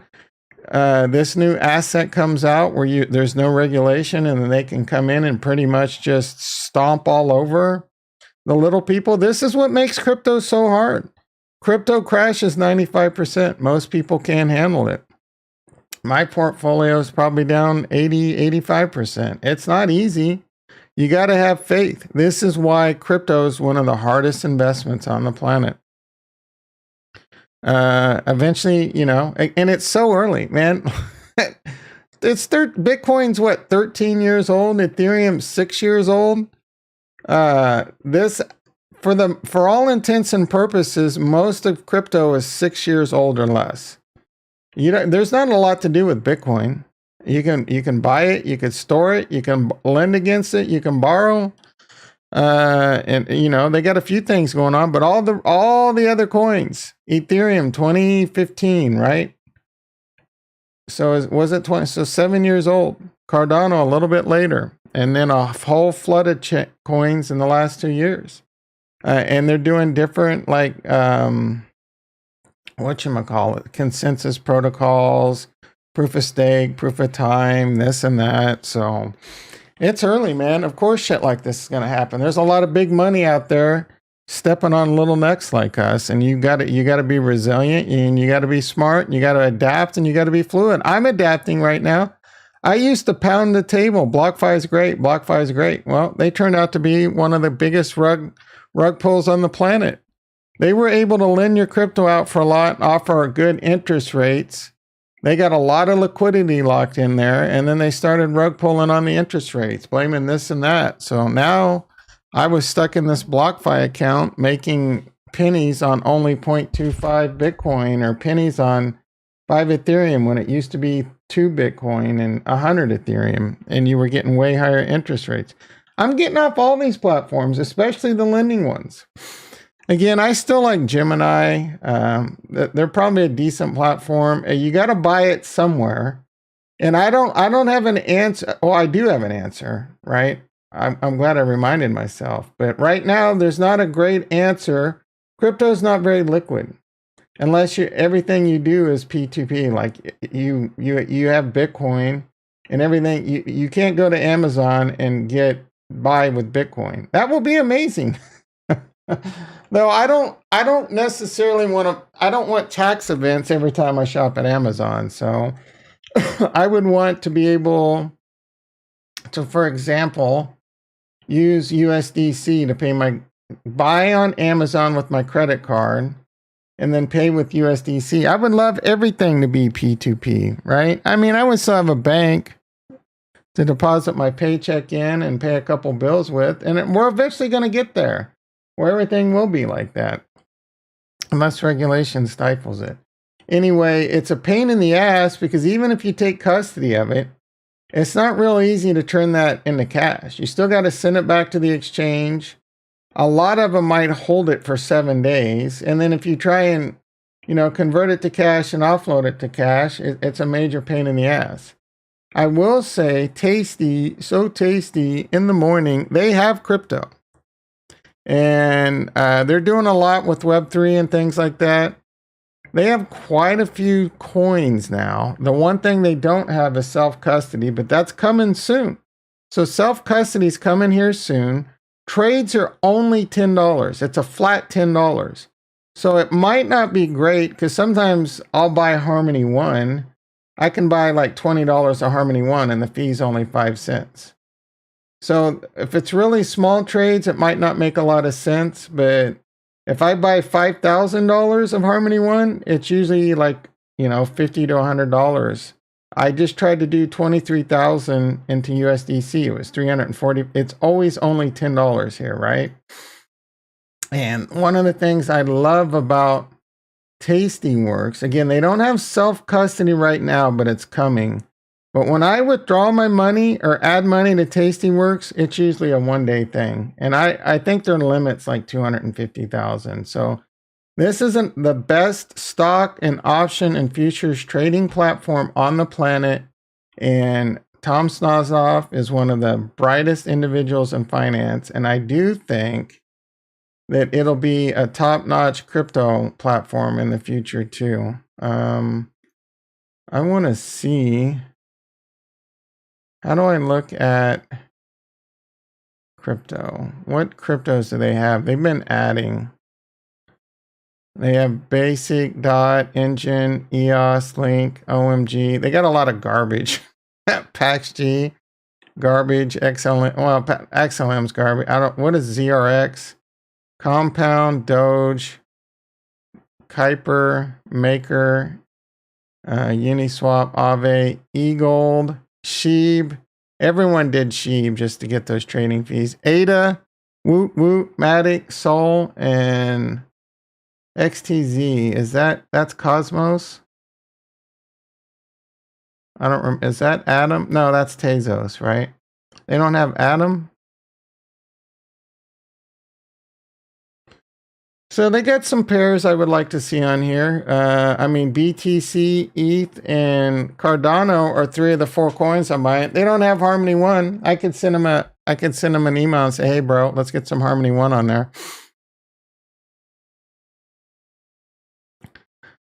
This new asset comes out where there's no regulation and then they can come in and pretty much just stomp all over the little people. This is what makes crypto so hard. Crypto crashes 95%. Most people can't handle it. My portfolio is probably down 85%. It's not easy. You got to have faith. This is why crypto is one of the hardest investments on the planet. Eventually, you know, and it's so early, man. Bitcoin's what, 13 years old? Ethereum's 6 years old. This, for all intents and purposes, most of crypto is 6 years old or less. There's not a lot to do with Bitcoin. You can buy it, you can store it, you can lend against it, you can borrow. And you know, they got a few things going on, but all the other coins, Ethereum 2015, right? So was it 20? So 7 years old. Cardano a little bit later, and then a whole flood of coins in the last 2 years. And they're doing different, like, whatchamacallit, consensus protocols, proof of stake, proof of time, this and that. So it's early, man. Of course shit like this is going to happen. There's a lot of big money out there stepping on little necks like us, and you got to be resilient, and you got to be smart, and you got to adapt, and you got to be fluid. I'm adapting right now. I used to pound the table. BlockFi is great. BlockFi is great. Well, they turned out to be one of the biggest rug pulls on the planet. They were able to lend your crypto out for a lot, offer good interest rates, They got a lot of liquidity locked in there, and then they started rug pulling on the interest rates, blaming this and that. So now I was stuck in this BlockFi account making pennies on only 0.25 Bitcoin or pennies on 5 Ethereum when it used to be 2 Bitcoin and 100 Ethereum, and you were getting way higher interest rates. I'm getting off all these platforms, especially the lending ones. Again, I still like Gemini. They're probably a decent platform. You got to buy it somewhere. And I don't have an answer. Oh, I do have an answer, right? I'm glad I reminded myself. But right now, there's not a great answer. Crypto's not very liquid. Unless everything you do is P2P, like you have Bitcoin and everything. You can't go to Amazon and buy with Bitcoin. That will be amazing. No, I don't necessarily I don't want tax events every time I shop at Amazon. So I would want to be able to, for example, use USDC to buy on Amazon with my credit card and then pay with USDC. I would love everything to be P2P, right? I mean, I would still have a bank to deposit my paycheck in and pay a couple bills with, and we're eventually going to get there where everything will be like that, unless regulation stifles it. Anyway, it's a pain in the ass because even if you take custody of it, it's not real easy to turn that into cash. You still got to send it back to the exchange. A lot of them might hold it for 7 days. And then if you try and, convert it to cash and offload it to cash, it's a major pain in the ass. I will say, so tasty in the morning, they have crypto. And they're doing a lot with Web3 and things like that. They have quite a few coins now. The one thing they don't have is self-custody, but that's coming soon. So self-custody is coming here soon. Trades are only $10. It's a flat $10. So it might not be great because sometimes I'll buy Harmony 1. I can buy like $20 a Harmony 1 and the fee's only 5 cents. So if it's really small trades, it might not make a lot of sense. But if I buy $5,000 of Harmony 1, it's usually like, $50 to $100. I just tried to do 23,000 into USDC. It was 340. It's always only $10 here, right? And one of the things I love about Tastyworks, again, they don't have self-custody right now, but it's coming. But when I withdraw my money or add money to Tastyworks, it's usually a one-day thing. And I think their limit's like 250,000. So this isn't the best stock and option and futures trading platform on the planet. And Tom Snozoff is one of the brightest individuals in finance. And I do think that it'll be a top-notch crypto platform in the future too. I want to see... How do I look at crypto? What cryptos do they have? They've been adding. They have Basic, Dot, Engine, EOS, Link, OMG. They got a lot of garbage. PaxG, garbage, XLM. Well, XLM's garbage. What is ZRX? Compound, Doge, Kuiper, Maker, Uniswap, Aave, eGold, Sheeb. Everyone did Sheeb just to get those trading fees. ADA, Woot Woot, Matic, Sol, and XTZ. That's Cosmos? I don't remember. Is that Atom? No, that's Tezos, right? They don't have Atom? So they got some pairs I would like to see on here. BTC, ETH, and Cardano are 3 of the 4 coins I'm buying. They don't have Harmony 1. I could send them an email and say, hey, bro, let's get some Harmony 1 on there.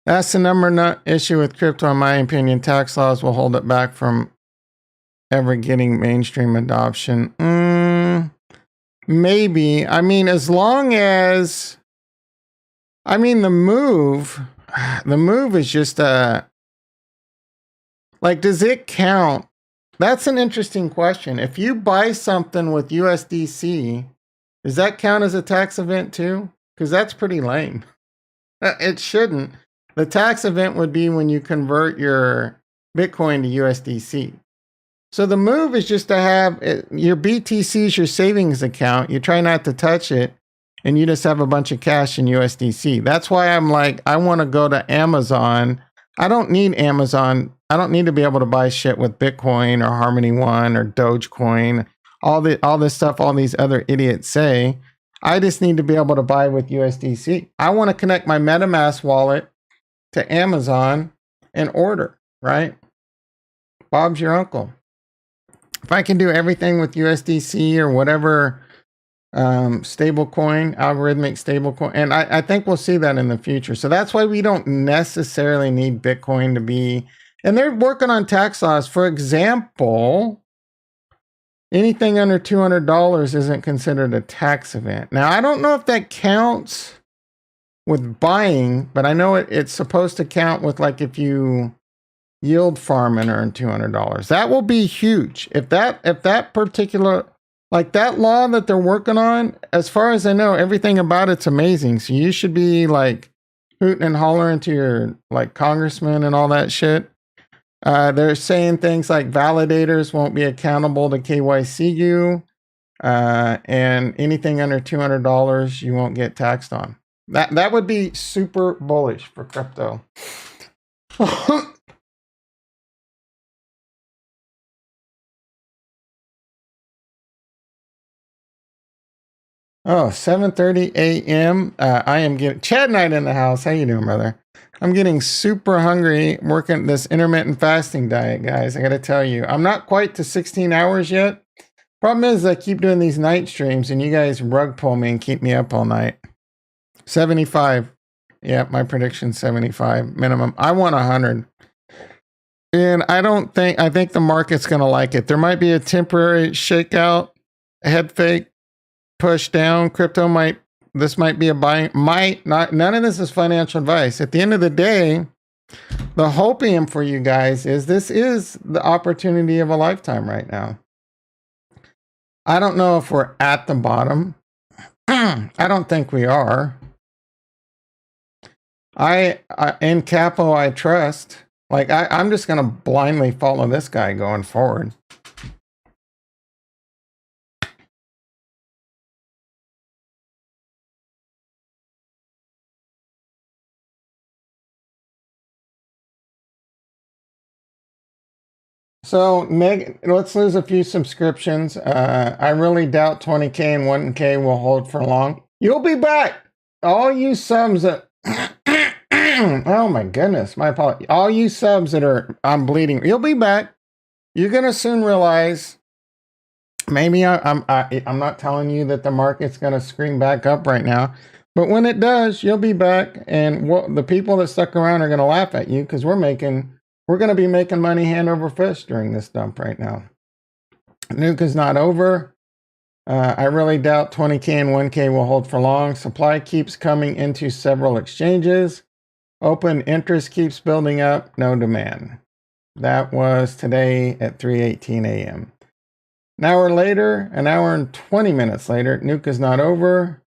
That's the number one issue with crypto, in my opinion. Tax laws will hold it back from ever getting mainstream adoption. Maybe. As long as... the move is just does it count? That's an interesting question. If you buy something with USDC, does that count as a tax event too? Because that's pretty lame. It shouldn't. The tax event would be when you convert your Bitcoin to USDC. So the move is just to have your BTC is your savings account. You try not to touch it, and you just have a bunch of cash in USDC. That's why I'm like, I want to go to Amazon. I don't need Amazon. I don't need to be able to buy shit with Bitcoin or Harmony One or Dogecoin. All this stuff all these other idiots say. I just need to be able to buy with USDC. I want to connect my MetaMask wallet to Amazon and order, right? Bob's your uncle. If I can do everything with USDC or whatever stable coin, algorithmic stable coin, and I think we'll see that in the future. So that's why we don't necessarily need Bitcoin to be, and they're working on tax laws. For example, anything under $200 isn't considered a tax event. Now, I don't know if that counts with buying, but I know it's supposed to count with, like, if you yield farm and earn $200. That will be huge. If that particular, like that law that they're working on, as far as I know, everything about it's amazing. So you should be like hooting and hollering to your like congressman and all that shit. They're saying things like validators won't be accountable to KYC you, and anything under $200 you won't get taxed on. That would be super bullish for crypto. Oh, 7:30 a.m. I am getting Chad Knight in the house. How you doing, brother? I'm getting super hungry working this intermittent fasting diet, guys. I got to tell you, I'm not quite to 16 hours yet. Problem is, I keep doing these night streams, and you guys rug pull me and keep me up all night. 75. Yeah, my prediction's 75 minimum. I want 100. And I think the market's going to like it. There might be a temporary shakeout, head fake, push down. Crypto might be a buying, none of this is financial advice. At the end of the day, the hopium for you guys is this is the opportunity of a lifetime right now. I don't know if we're at the bottom. I don't think we are. In Capo, I trust. Like, I'm just going to blindly follow this guy going forward. So, Meg, let's lose a few subscriptions. I really doubt 20K and 1K will hold for long. You'll be back. All you subs that... oh my goodness, my apologies. All you subs that are... I'm bleeding. You'll be back. You're going to soon realize... Maybe I'm not telling you that the market's going to scream back up right now. But when it does, you'll be back. And the people that stuck around are going to laugh at you because we're going to be making money hand over fist during this dump right now. Nuke is not over. I really doubt 20K and 1K will hold for long. Supply keeps coming into several exchanges. Open interest keeps building up. No demand. That was today at 3:18 a.m. An hour later, an hour and 20 minutes later, Nuke is not over.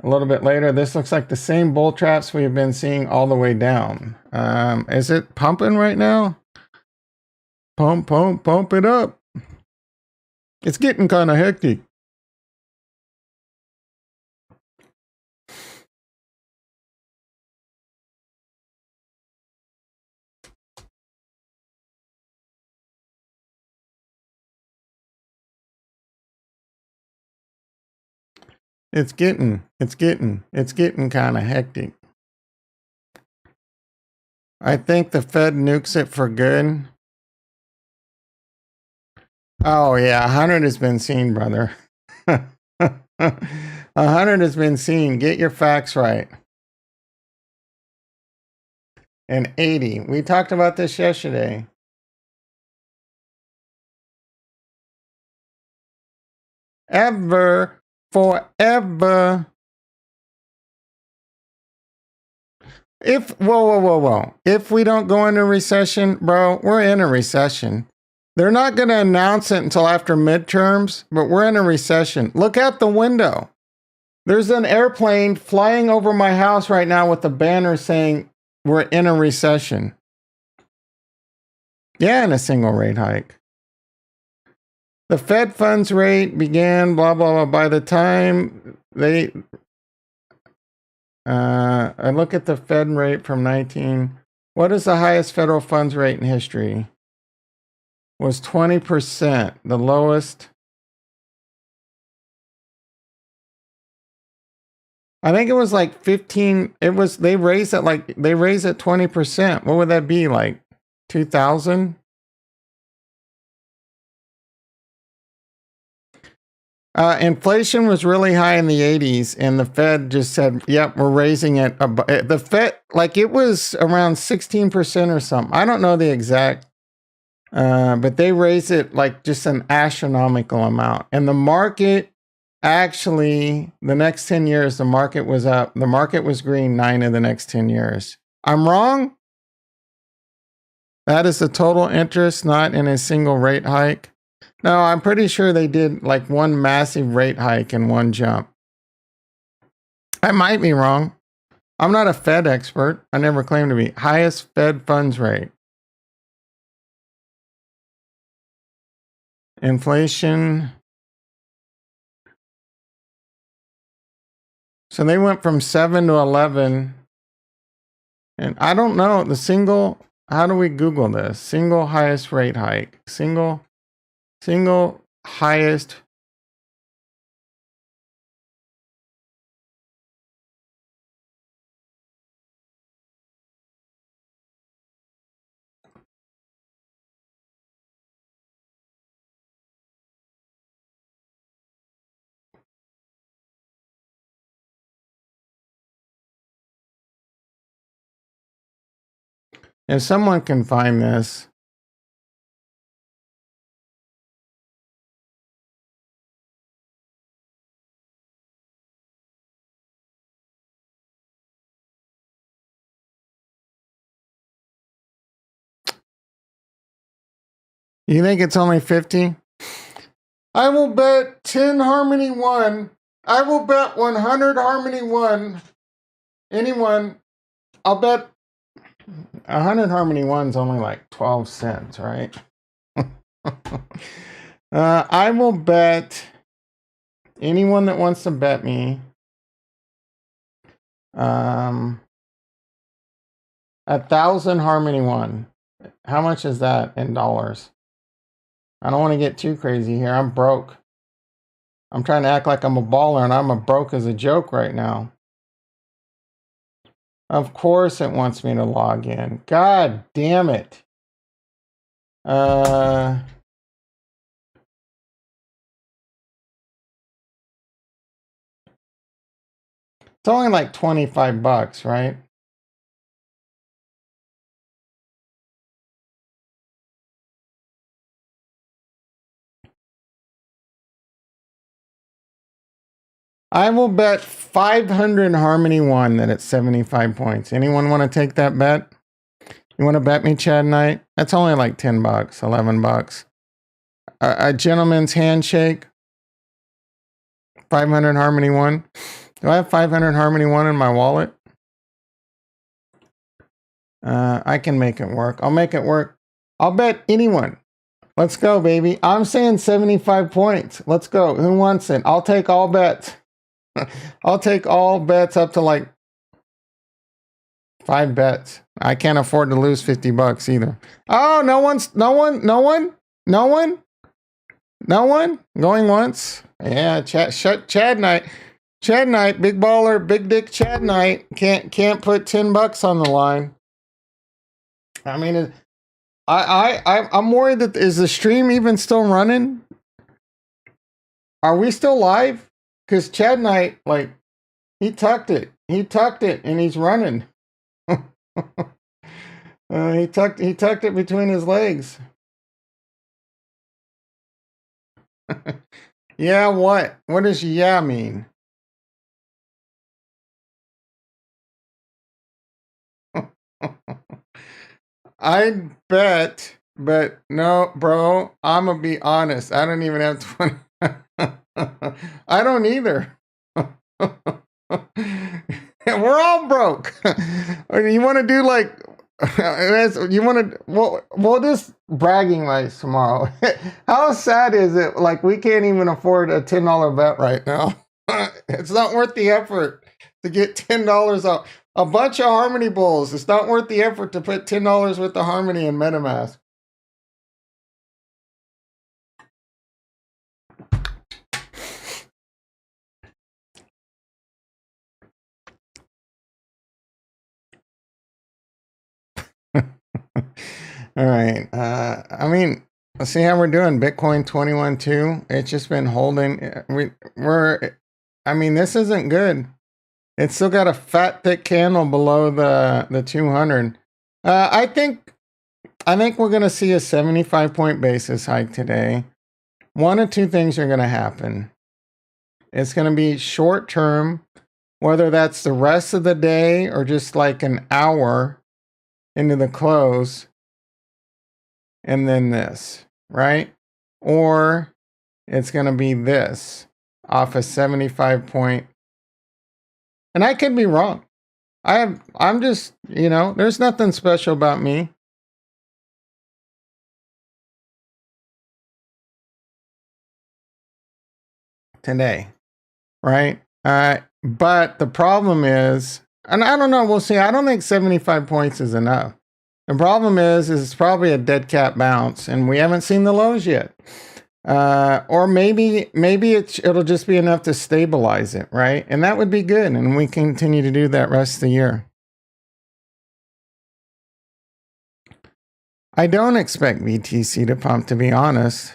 A little bit later, this looks like the same bull traps we've been seeing all the way down. Is it pumping right now? Pump it up. It's getting kind of hectic. It's getting kind of hectic. I think the Fed nukes it for good. Oh yeah, 100 has been seen, brother. 100 has been seen. Get your facts right. And 80. We talked about this yesterday. Forever. Whoa. If we don't go into recession, bro, we're in a recession. They're not going to announce it until after midterms, but we're in a recession. Look out the window. There's an airplane flying over my house right now with a banner saying, we're in a recession. Yeah, in a single rate hike. The Fed funds rate began, blah, blah, blah. By the time I look at the Fed rate from 19, what is the highest federal funds rate in history? Was 20%, the lowest. I think it was like 15. They raised it 20%. What would that be, like 2000? Inflation was really high in the 80s, and the Fed just said, yep, we're raising it. The Fed, like, it was around 16% or something. I don't know the exact, but they raised it like just an astronomical amount. And the market, actually, the next 10 years, the market was up. The market was green 9 of the next 10 years. I'm wrong? That is the total interest, not in a single rate hike. No, I'm pretty sure they did like one massive rate hike in one jump. I might be wrong. I'm not a Fed expert. I never claimed to be. Highest Fed funds rate. Inflation. So they went from 7 to 11. And I don't know how do we Google this? Single highest rate hike. Single highest. If someone can find this. You think it's only 50? I will bet 10 Harmony 1. I will bet 100 Harmony 1. Anyone, I'll bet 100 Harmony 1's only like 12 cents, right? I will bet anyone that wants to bet me 1,000 Harmony 1. How much is that in dollars? I don't want to get too crazy here. I'm broke. I'm trying to act like I'm a baller, and I'm broke as a joke right now. Of course it wants me to log in. God damn it. It's only like 25 bucks, right? I will bet 500 Harmony 1 that it's 75 points. Anyone want to take that bet? You want to bet me, Chad Knight? That's only like 10 bucks, 11 bucks. A gentleman's handshake. 500 Harmony 1. Do I have 500 Harmony 1 in my wallet? I can make it work. I'll make it work. I'll bet anyone. Let's go, baby. I'm saying 75 points. Let's go. Who wants it? I'll take all bets. I'll take all bets up to like 5 bets. I can't afford to lose 50 bucks either. Oh, no one. Going once. Yeah, Chad Knight. Chad Knight, big baller, big dick Chad Knight. Can't put 10 bucks on the line. I mean, I'm worried that, is the stream even still running? Are we still live? Because Chad Knight, like, he tucked it, and he's running. He tucked it between his legs. Yeah, what? What does yeah mean? I'd bet, but no, bro, I'm gonna be honest. I don't even have 20. I don't either. We're all broke. Or you want to do like, you want to, we'll just bragging rights tomorrow. How sad is it? Like, we can't even afford a $10 bet right now. It's not worth the effort to get $10 off. A bunch of Harmony Bulls. It's not worth the effort to put $10 with the Harmony and MetaMask. All right. I mean, let's see how we're doing. Bitcoin 21.2. It's just been holding. I mean, this isn't good. It's still got a fat, thick candle below the 200. I think we're going to see a 75-point basis hike today. One of two things are going to happen. It's going to be short term, whether that's the rest of the day or just like an hour into the close, and then this, right? Or it's going to be this off a 75 point. And I could be wrong. I'm just, there's nothing special about me. Today, right? But the problem is, and I don't know, we'll see. I don't think 75 points is enough. The problem is it's probably a dead cat bounce, and we haven't seen the lows yet. Or maybe it'll just be enough to stabilize it, right? And that would be good, and we continue to do that rest of the year. I don't expect BTC to pump, to be honest.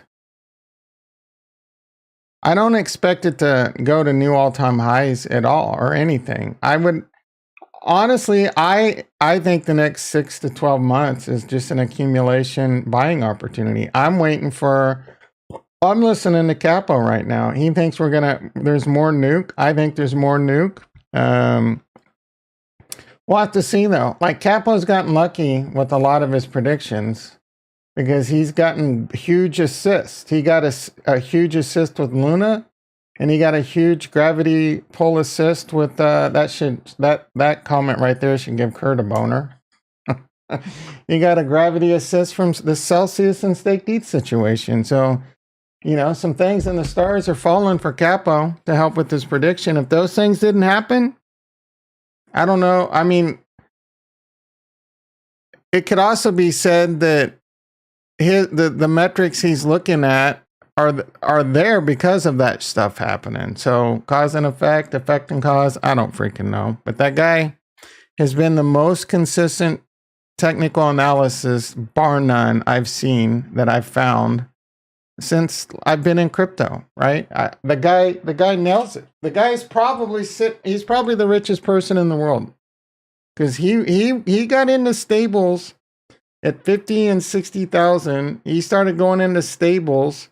I don't expect it to go to new all-time highs at all or anything. I would honestly, I think the next 6 to 12 months is just an accumulation buying opportunity. I'm listening to Capo right now. He thinks there's more nuke. I think there's more nuke. We'll have to see though. Like, Capo's gotten lucky with a lot of his predictions, because he's gotten huge assists. He got a huge assist with Luna, and he got a huge gravity pull assist with that comment right there should give Kurt a boner. He got a gravity assist from the Celsius and Stake Deed situation. So, some things in the stars are falling for Capo to help with this prediction. If those things didn't happen, I don't know. I mean, it could also be said that the metrics he's looking at are there because of that stuff happening. So cause and effect and cause, I don't freaking know. But that guy has been the most consistent technical analysis, bar none, I've seen, that I've found since I've been in crypto, right? The guy nails it. The guy's he's probably the richest person in the world, because he got into stables at 50 and 60,000. He started going into stables,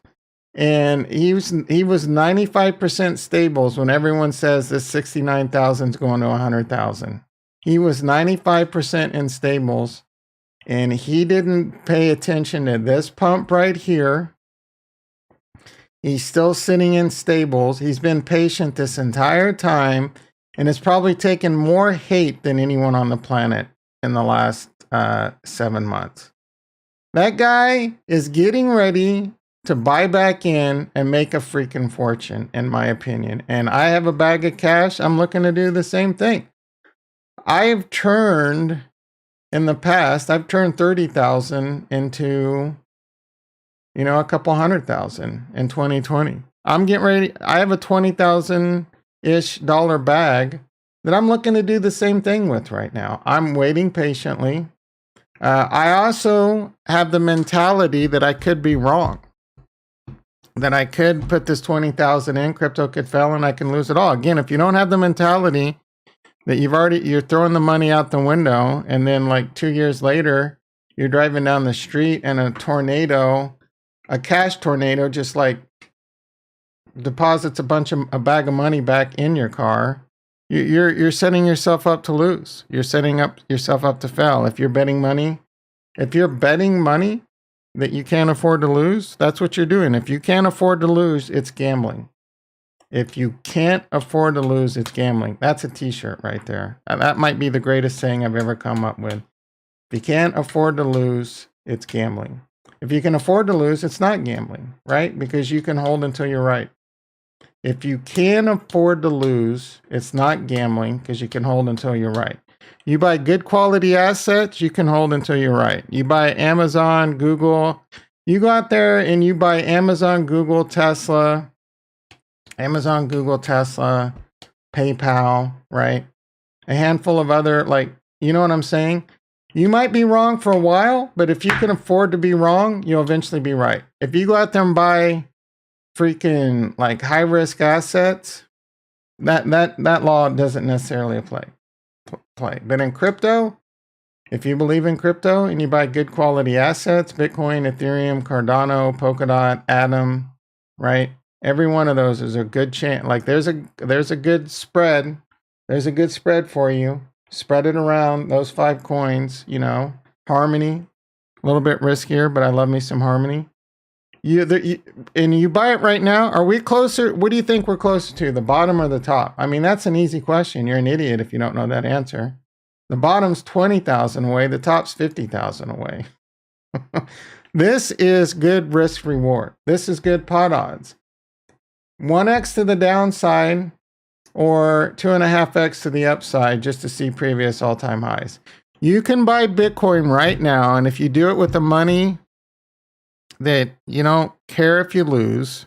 and he was 95% stables when everyone says this 69,000 is going to 100,000. He was 95% in stables, and he didn't pay attention to this pump right here. He's still sitting in stables. He's been patient this entire time, and it's probably taken more hate than anyone on the planet in the last 7 months. That guy is getting ready to buy back in and make a freaking fortune, in my opinion. And I have a bag of cash. I'm looking to do the same thing. I've turned 30,000 into, a couple 100,000 in 2020. I'm getting ready. I have a $20,000-ish bag that I'm looking to do the same thing with right now. I'm waiting patiently. I also have the mentality that I could be wrong, that I could put this 20,000 in, crypto could fail, and I can lose it all. Again, if you don't have the mentality that you're throwing the money out the window, and then like 2 years later, you're driving down the street and a cash tornado, just like deposits a bag of money back in your car. You're setting yourself up to lose. You're setting up yourself up to fail. If you're betting money that you can't afford to lose, that's what you're doing. If you can't afford to lose, it's gambling. If you can't afford to lose, it's gambling. That's a t-shirt right there. That might be the greatest saying I've ever come up with. If you can't afford to lose, it's gambling. If you can afford to lose, it's not gambling, right? Because you can hold until you're right. If you can afford to lose, it's not gambling because you can hold until you're right. You buy good quality assets, you can hold until you're right. You buy Amazon, Google. You go out there and you buy Amazon, Google, Tesla, PayPal, right? A handful of other, like, you know what I'm saying? You might be wrong for a while, but if you can afford to be wrong, you'll eventually be right. If you go out there and buy freaking like high risk assets, that law doesn't necessarily apply. But in crypto, if you believe in crypto and you buy good quality assets, Bitcoin, Ethereum, Cardano, Polkadot, Atom, right? Every one of those is a good chance. Like there's a good spread. There's a good spread for you. Spread it around those 5 coins, you know. Harmony, a little bit riskier, but I love me some Harmony. And you buy it right now. Are we closer? What do you think we're closer to, the bottom or the top? I mean, that's an easy question. You're an idiot if you don't know that answer. The bottom's 20,000 away. The top's 50,000 away. This is good risk reward. This is good pot odds. 1x to the downside or 2.5x to the upside just to see previous all-time highs. You can buy Bitcoin right now, and if you do it with the money that you don't care if you lose,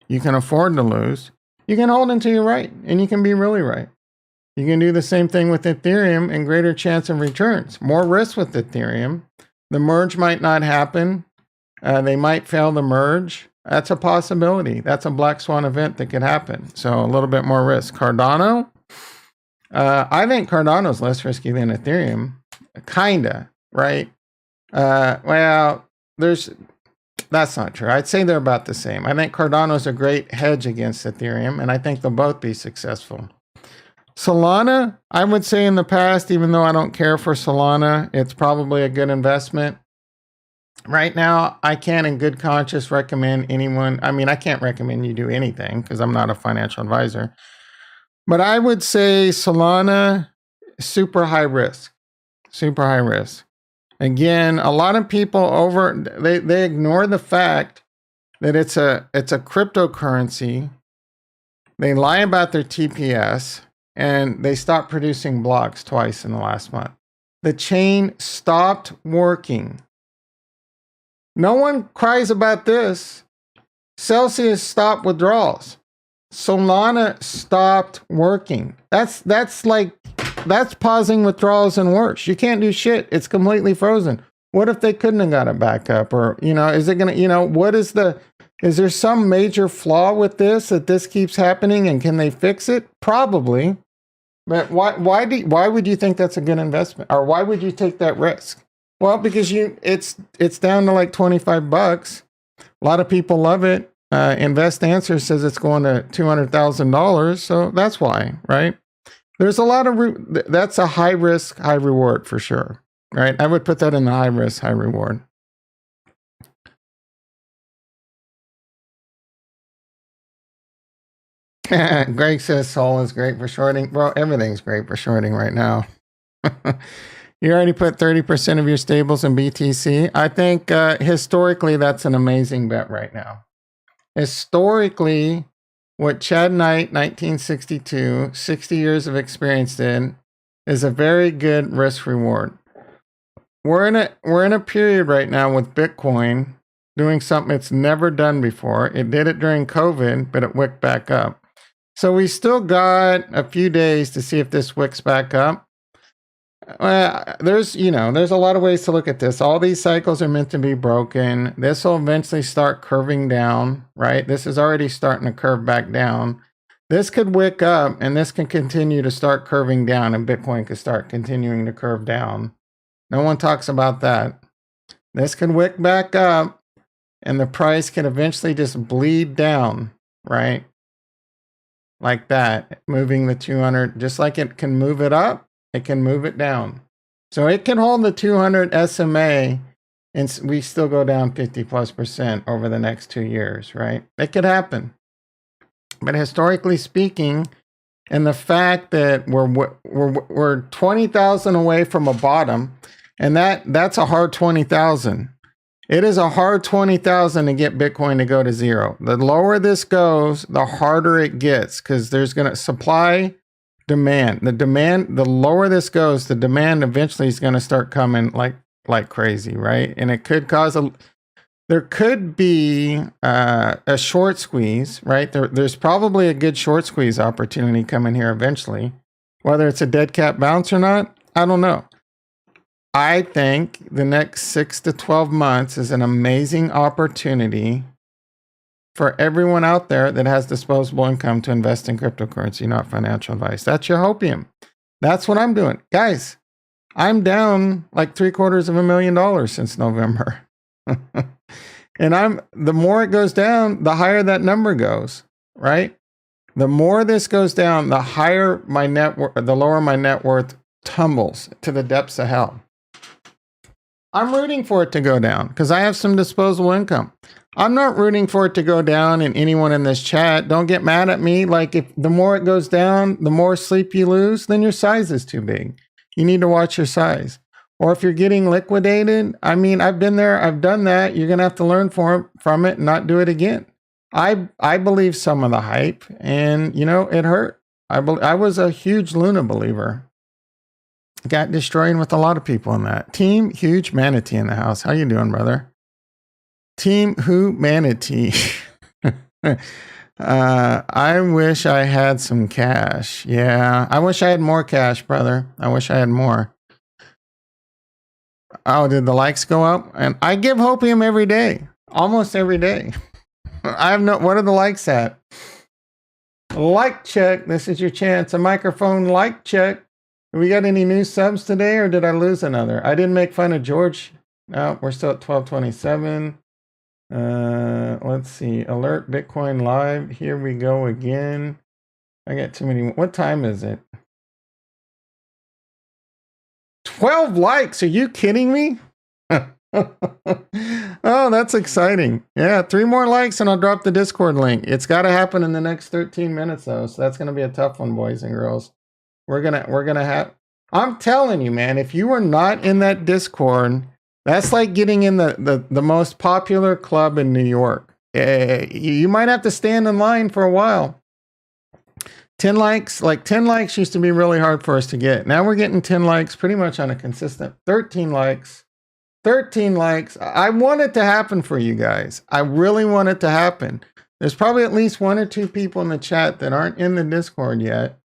you can afford to lose, you can hold until you're right, and you can be really right. You can do the same thing with Ethereum and greater chance of returns. More risk with Ethereum. The merge might not happen. They might fail the merge. That's a possibility. That's a black swan event that could happen. So a little bit more risk. Cardano, I think Cardano's less risky than Ethereum. Kinda, right? Well, that's not true. I'd say they're about the same. I think Cardano's a great hedge against Ethereum, and I think they'll both be successful. Solana, I would say in the past, even though I don't care for Solana, it's probably a good investment. Right now, I can't in good conscience recommend anyone. I mean, I can't recommend you do anything because I'm not a financial advisor. But I would say Solana, super high risk. Super high risk. Again, a lot of people they ignore the fact that it's a cryptocurrency. They lie about their TPS and they stopped producing blocks twice in the last month. The chain stopped working. No one cries about this. Celsius stopped withdrawals. Solana stopped working. That's pausing withdrawals and worse. You can't do shit. It's completely frozen. What if they couldn't have got it back up? Or, is it going to, is there some major flaw with this that this keeps happening and can they fix it? Probably. But why would you think that's a good investment? Or why would you take that risk? Well, because it's down to like $25. A lot of people love it. Invest Answer says it's going to $200,000. So that's why, right? There's a lot of, that's a high risk, high reward for sure, right? I would put that in the high risk, high reward. Greg says Sol is great for shorting. Bro, everything's great for shorting right now. You already put 30% of your stables in BTC. I think historically that's an amazing bet right now. Historically, what Chad Knight, 1962, 60 years of experience did, is a very good risk reward. We're in a period right now with Bitcoin doing something it's never done before. It did it during COVID, but it wicked back up. So we still got a few days to see if this wicks back up. There's a lot of ways to look at this. All these cycles are meant to be broken. This will eventually start curving down, right? This is already starting to curve back down. This could wick up and this can continue to start curving down and Bitcoin could start continuing to curve down. No one talks about that. This could wick back up and the price can eventually just bleed down, right? Like that, moving the 200, just like it can move it up. It can move it down. So it can hold the 200 SMA and we still go down 50+% over the next 2 years, right? It could happen. But historically speaking, and the fact that we're 20,000 away from a bottom, and that's a hard 20,000. It is a hard 20,000 to get Bitcoin to go to zero. The lower this goes, the harder it gets, because there's going to supply demand. The lower this goes, the demand eventually is going to start coming like crazy, right? And it could cause there could be a short squeeze, right? There's probably a good short squeeze opportunity coming here eventually. Whether it's a dead cat bounce or not, I don't know. I think the next 6 to 12 months is an amazing opportunity for everyone out there that has disposable income to invest in cryptocurrency, not financial advice. That's your hopium. That's what I'm doing. Guys, I'm down like $750,000 since November. And the more it goes down, the higher that number goes, right? The more this goes down, the higher my net worth, the lower my net worth tumbles to the depths of hell. I'm rooting for it to go down because I have some disposable income. I'm not rooting for it to go down, and anyone in this chat, don't get mad at me. Like, if the more it goes down, the more sleep you lose, then your size is too big. You need to watch your size. Or if you're getting liquidated, I mean, I've been there, I've done that. You're going to have to learn from it and not do it again. I believe some of the hype, and, you know, it hurt. I was a huge Luna believer. Got destroyed with a lot of people in that. Team Huge Manatee in the house. How you doing, brother? Team Who Manatee. I wish I had some cash. Yeah, I wish I had more cash, brother. I wish I had more. Oh, did the likes go up? And I give hopium every day, almost every day. I have what are the likes at? Like check. This is your chance. A microphone like check. We got any new subs today, or did I lose another? I didn't make fun of George. No, we're still at 1227. Let's see. Alert Bitcoin live. Here we go again. I got too many. What time is it? 12 likes. Are you kidding me? Oh, that's exciting. Yeah, 3 more likes and I'll drop the Discord link. It's got to happen in the next 13 minutes though. So that's going to be a tough one, boys and girls. We're going to have, I'm telling you, man, if you are not in that Discord, that's like getting in the most popular club in New York. You might have to stand in line for a while. 10 likes used to be really hard for us to get. Now we're getting 10 likes pretty much on a consistent 13 likes. 13 likes. I want it to happen for you guys. I really want it to happen. There's probably at least 1 or 2 people in the chat that aren't in the Discord yet.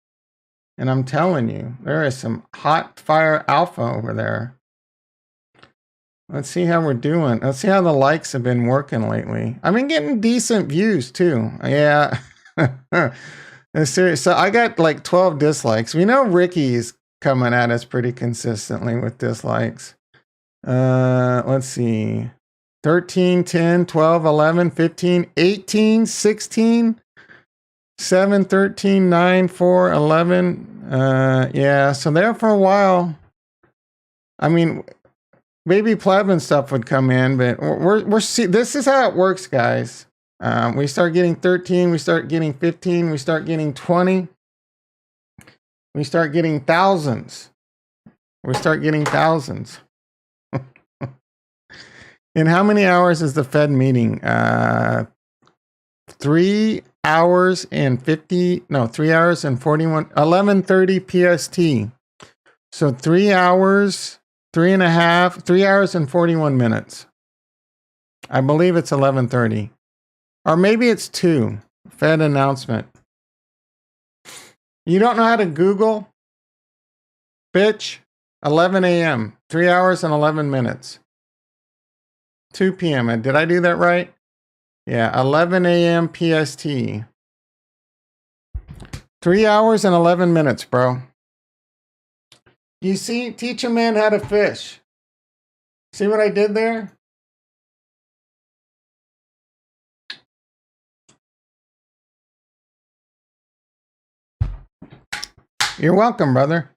And I'm telling you, there is some hot fire alpha over there. Let's see how we're doing. Let's see how the likes have been working lately. I've been getting decent views too. Yeah. Serious. So I got like 12 dislikes. We know Ricky's coming at us pretty consistently with dislikes. Let's see. 13, 10, 12, 11, 15, 18, 16, 7, 13, 9, 4, 11. Yeah, so there for a while. I mean, baby plebin stuff would come in, but we're see, this is how it works, guys. We start getting 13, we start getting 15, we start getting 20. We start getting thousands. We start getting thousands. In how many hours is the Fed meeting? 3 hours and 50, no, 3 hours and 41, 11:30 PST. So 3 hours, 3 hours and 41 minutes. I believe it's 11:30. Or maybe it's 2. Fed announcement. You don't know how to Google? Bitch. 11 a.m. 3 hours and 11 minutes. 2 p.m. Did I do that right? Yeah, 11 a.m. PST. 3 hours and 11 minutes, bro. You see, teach a man how to fish. See what I did there? You're welcome, brother.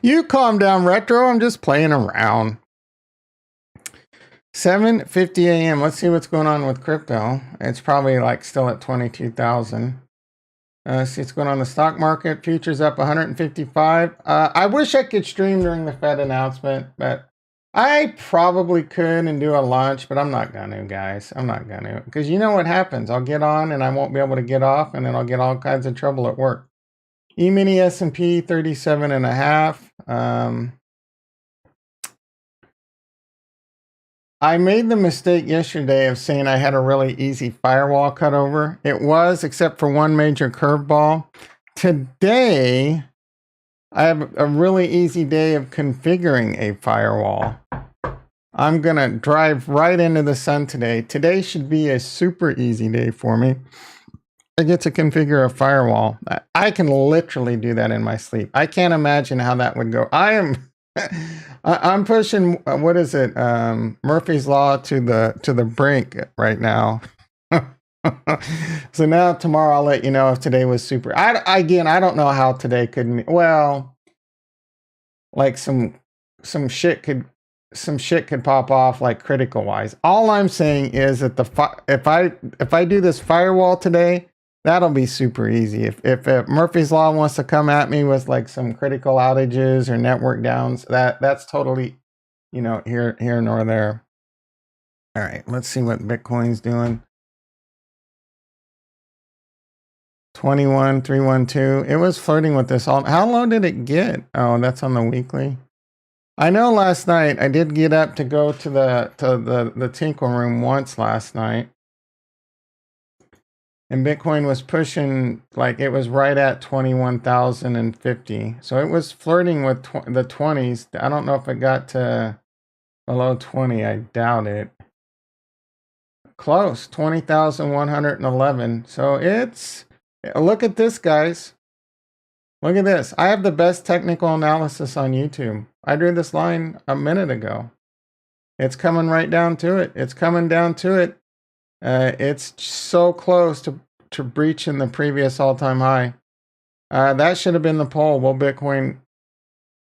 You calm down, Retro. I'm just playing around. 7:50 a.m. Let's see what's going on with crypto. It's probably like still at 22,000. See what's going on in the stock market. Futures up 155. I wish I could stream during the Fed announcement, but I probably could and do a launch, but I'm not gonna, guys. I'm not gonna, because you know what happens. I'll get on and I won't be able to get off, and then I'll get all kinds of trouble at work. E-mini S&P 37.5. I made the mistake yesterday of saying I had a really easy firewall cutover. It was, except for one major curveball. Today, I have a really easy day of configuring a firewall. I'm going to drive right into the sun today. Today should be a super easy day for me. I get to configure a firewall. I can literally do that in my sleep. I can't imagine how that would go. I'm pushing, what is it? Murphy's Law to the brink right now. So now tomorrow I'll let you know if today was super. I don't know how today could, well, like some shit could pop off, like critical wise. All I'm saying is that if I do this firewall today, that'll be super easy. If Murphy's Law wants to come at me with like some critical outages or network downs, that's totally, here nor there. All right, let's see what Bitcoin's doing. 21,312. It was flirting with this all. How low did it get? Oh, that's on the weekly. I know last night I did get up to go to the tinkle room once last night. And Bitcoin was pushing, like it was right at 21,050. So it was flirting with the 20s. I don't know if it got to below 20. I doubt it. Close, 20,111. So it's, look at this, guys. Look at this. I have the best technical analysis on YouTube. I drew this line a minute ago. It's coming right down to it. It's coming down to it. It's so close to breaching the previous all-time high. That should have been the poll. Will Bitcoin?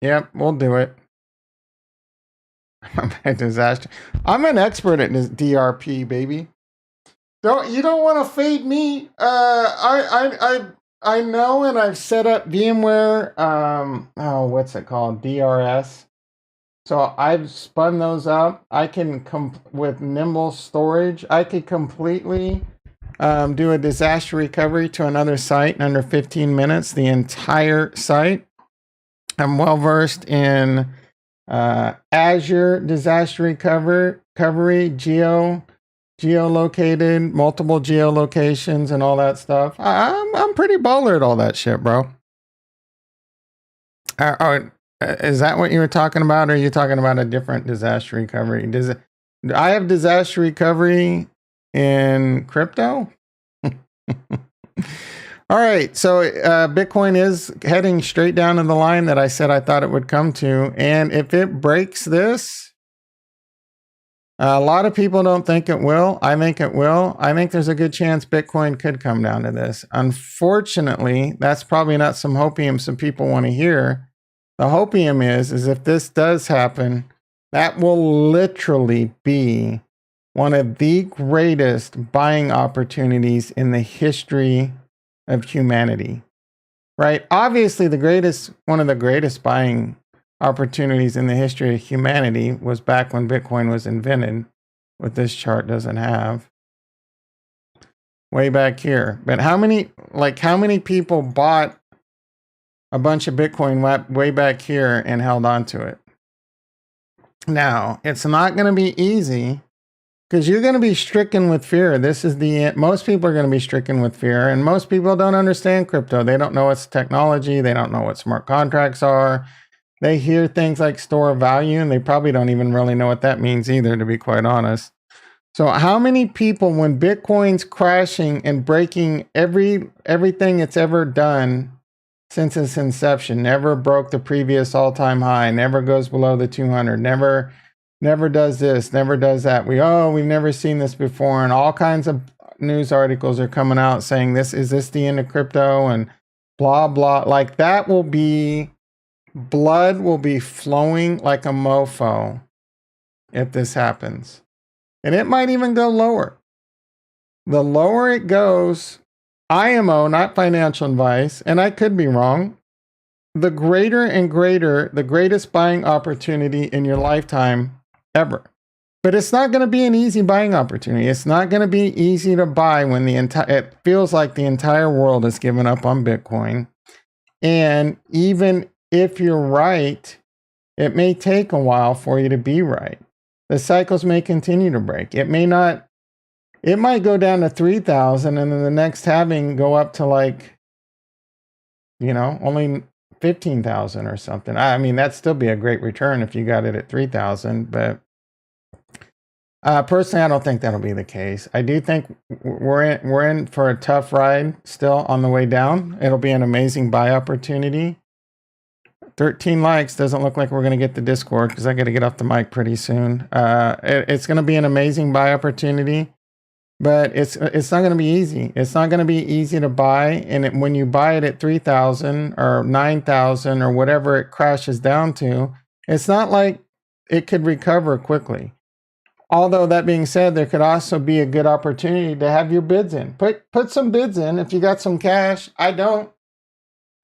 Yep, we'll do it. A disaster. I'm an expert at this DRP, baby. You don't want to fade me. I know, and I've set up VMware. What's it called? DRS. So I've spun those up. I can with nimble storage, I could completely do a disaster recovery to another site in under 15 minutes, the entire site. I'm well versed in Azure disaster recovery, geolocated, multiple geolocations, and all that stuff. I'm pretty baller at all that shit, bro. Is that what you were talking about, or are you talking about a different disaster recovery? I have disaster recovery in crypto? All right, so Bitcoin is heading straight down to the line that I said I thought it would come to. And if it breaks this, a lot of people don't think it will. I think it will. I think there's a good chance Bitcoin could come down to this. Unfortunately, that's probably not some hopium some people want to hear. The hopium is if this does happen, that will literally be one of the greatest buying opportunities in the history of humanity, right? Obviously, one of the greatest buying opportunities in the history of humanity was back when Bitcoin was invented, what this chart doesn't have. Way back here. But how many people bought a bunch of Bitcoin way back here and held on to it? Now, it's not going to be easy, because you're going to be stricken with fear. Most people are going to be stricken with fear, and most people don't understand crypto. They don't know it's technology. They don't know what smart contracts are. They hear things like store of value, and they probably don't even really know what that means either, to be quite honest. So how many people, when Bitcoin's crashing and breaking everything it's ever done since its inception, never broke the previous all-time high, never goes below the 200, never does this, never does that. We've never seen this before, and all kinds of news articles are coming out saying is this the end of crypto, and blah blah. Like, that will be, blood will be flowing like a mofo if this happens. And it might even go lower. The lower it goes, IMO, not financial advice, and I could be wrong, the greater and greater, the greatest buying opportunity in your lifetime ever. But it's not going to be an easy buying opportunity. It's not going to be easy to buy when it feels like the entire world has given up on Bitcoin. And even if you're right, it may take a while for you to be right. The cycles may continue to break. It might go down to 3,000 and then the next halving go up to only 15,000 or something. I mean, that'd still be a great return if you got it at 3,000, but personally, I don't think that'll be the case. I do think we're in for a tough ride still on the way down. It'll be an amazing buy opportunity. 13 likes doesn't look like we're going to get the Discord because I got to get off the mic pretty soon. It's going to be an amazing buy opportunity, but it's not going to be easy. It's not going to be easy to buy, and when you buy it at 3,000 or 9,000 or whatever it crashes down to, it's not like it could recover quickly. Although that being said, there could also be a good opportunity to have your bids in. Put some bids in if you got some cash. I don't,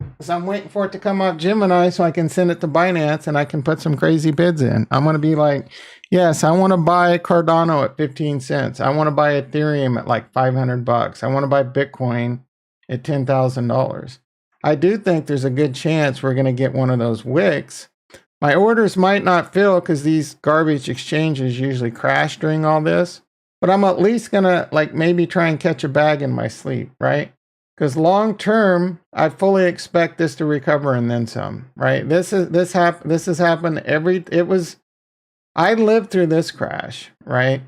because I'm waiting for it to come off Gemini so I can send it to Binance and I can put some crazy bids in. I'm going to be like, yes, I want to buy Cardano at 15 cents. I want to buy Ethereum at like $500. I want to buy Bitcoin at $10,000. I do think there's a good chance we're going to get one of those wicks. My orders might not fill because these garbage exchanges usually crash during all this, but I'm at least going to maybe try and catch a bag in my sleep, right? Because long term, I fully expect this to recover and then some, right? This has happened I lived through this crash, right?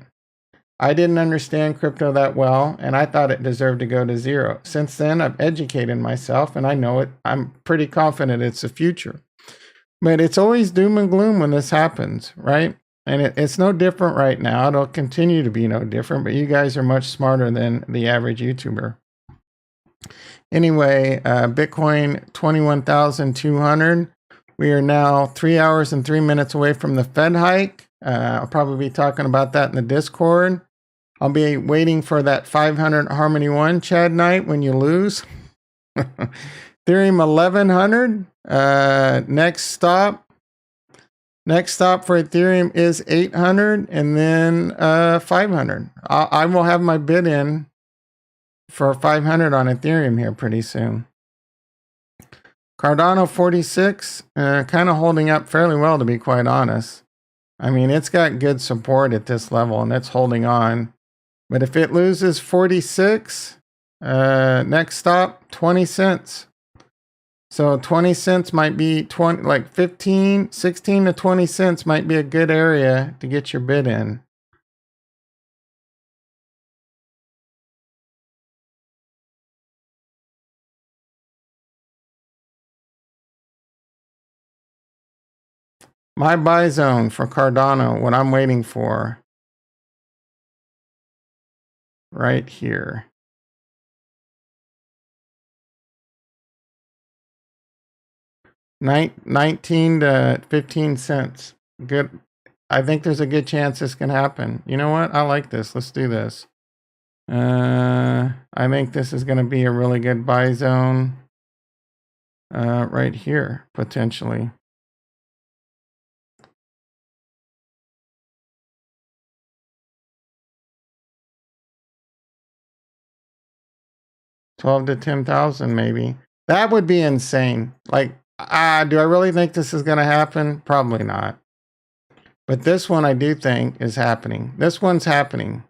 I didn't understand crypto that well, and I thought it deserved to go to zero. Since then, I've educated myself, and I know it. I'm pretty confident it's the future. But it's always doom and gloom when this happens, right? And it's no different right now. It'll continue to be no different, but you guys are much smarter than the average YouTuber. Anyway, Bitcoin 21,200. We are now 3 hours and 3 minutes away from the Fed hike. I'll probably be talking about that in the Discord. I'll be waiting for that 500 Harmony 1 Chad night when you lose. Ethereum 1100. Next stop for Ethereum is 800 and then 500. I will have my bid in for 500 on Ethereum here pretty soon. Cardano 46, kind of holding up fairly well, to be quite honest. I mean, it's got good support at this level and it's holding on. But if it loses 46, next stop 20 cents. So 20 cents might be 16 to 20 cents might be a good area to get your bid in. My buy zone for Cardano, what I'm waiting for, right here. 19 to 15 cents. Good. I think there's a good chance this can happen. You know what? I like this. Let's do this. I think this is going to be a really good buy zone. Right here, potentially. $12 to 10,000 maybe. That would be insane. Do I really think this is going to happen? Probably not. But this one I do think is happening. This one's happening.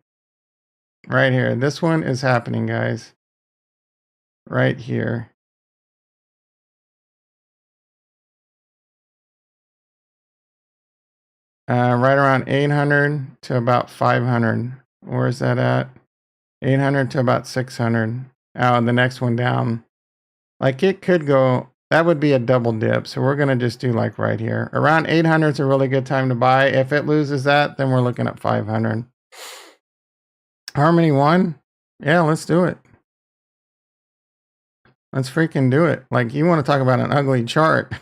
Right here. This one is happening, guys. Right here. Right around 800 to about 500. Where's that at? 800 to about 600. Oh, the next one down. It could go, that would be a double dip. So we're going to just do right here. Around 800 is a really good time to buy. If it loses that, then we're looking at 500. Harmony 1? Yeah, let's do it. Let's freaking do it. You want to talk about an ugly chart.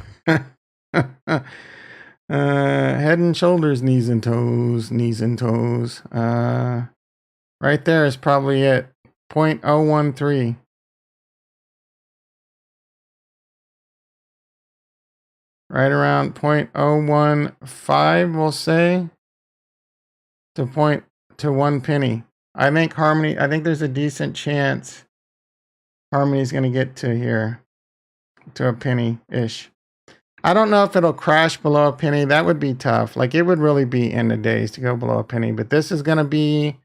Head and shoulders, knees and toes, knees and toes. Right there is probably it. 0.013. Right around 0.015, we'll say, to 1 penny. I think there's a decent chance Harmony's going to get to here, to a penny-ish. I don't know if it'll crash below a penny. That would be tough. Like, it would really be end of days to go below a penny. But this is going to be,